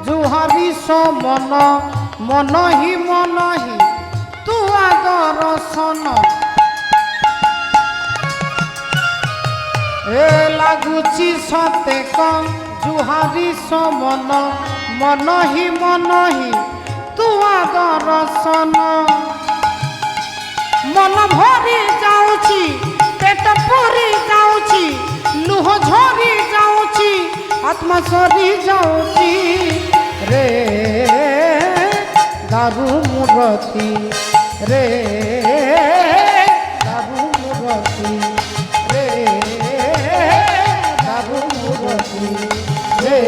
জুহারি মন মনহি মনহি তুয়া দর্শন এ লাগুচি সতে ক জুহারি মন মনহি মনহি তুয়া দর্শন মন ভরি যাଉଛି পেট পুরি যাଉଛି লুহ ঝরি যাଉଛି আত্মা সরি যাଉଛି রে দারু মূরতি রে দারু মূরতি রে দারু মূরতি রে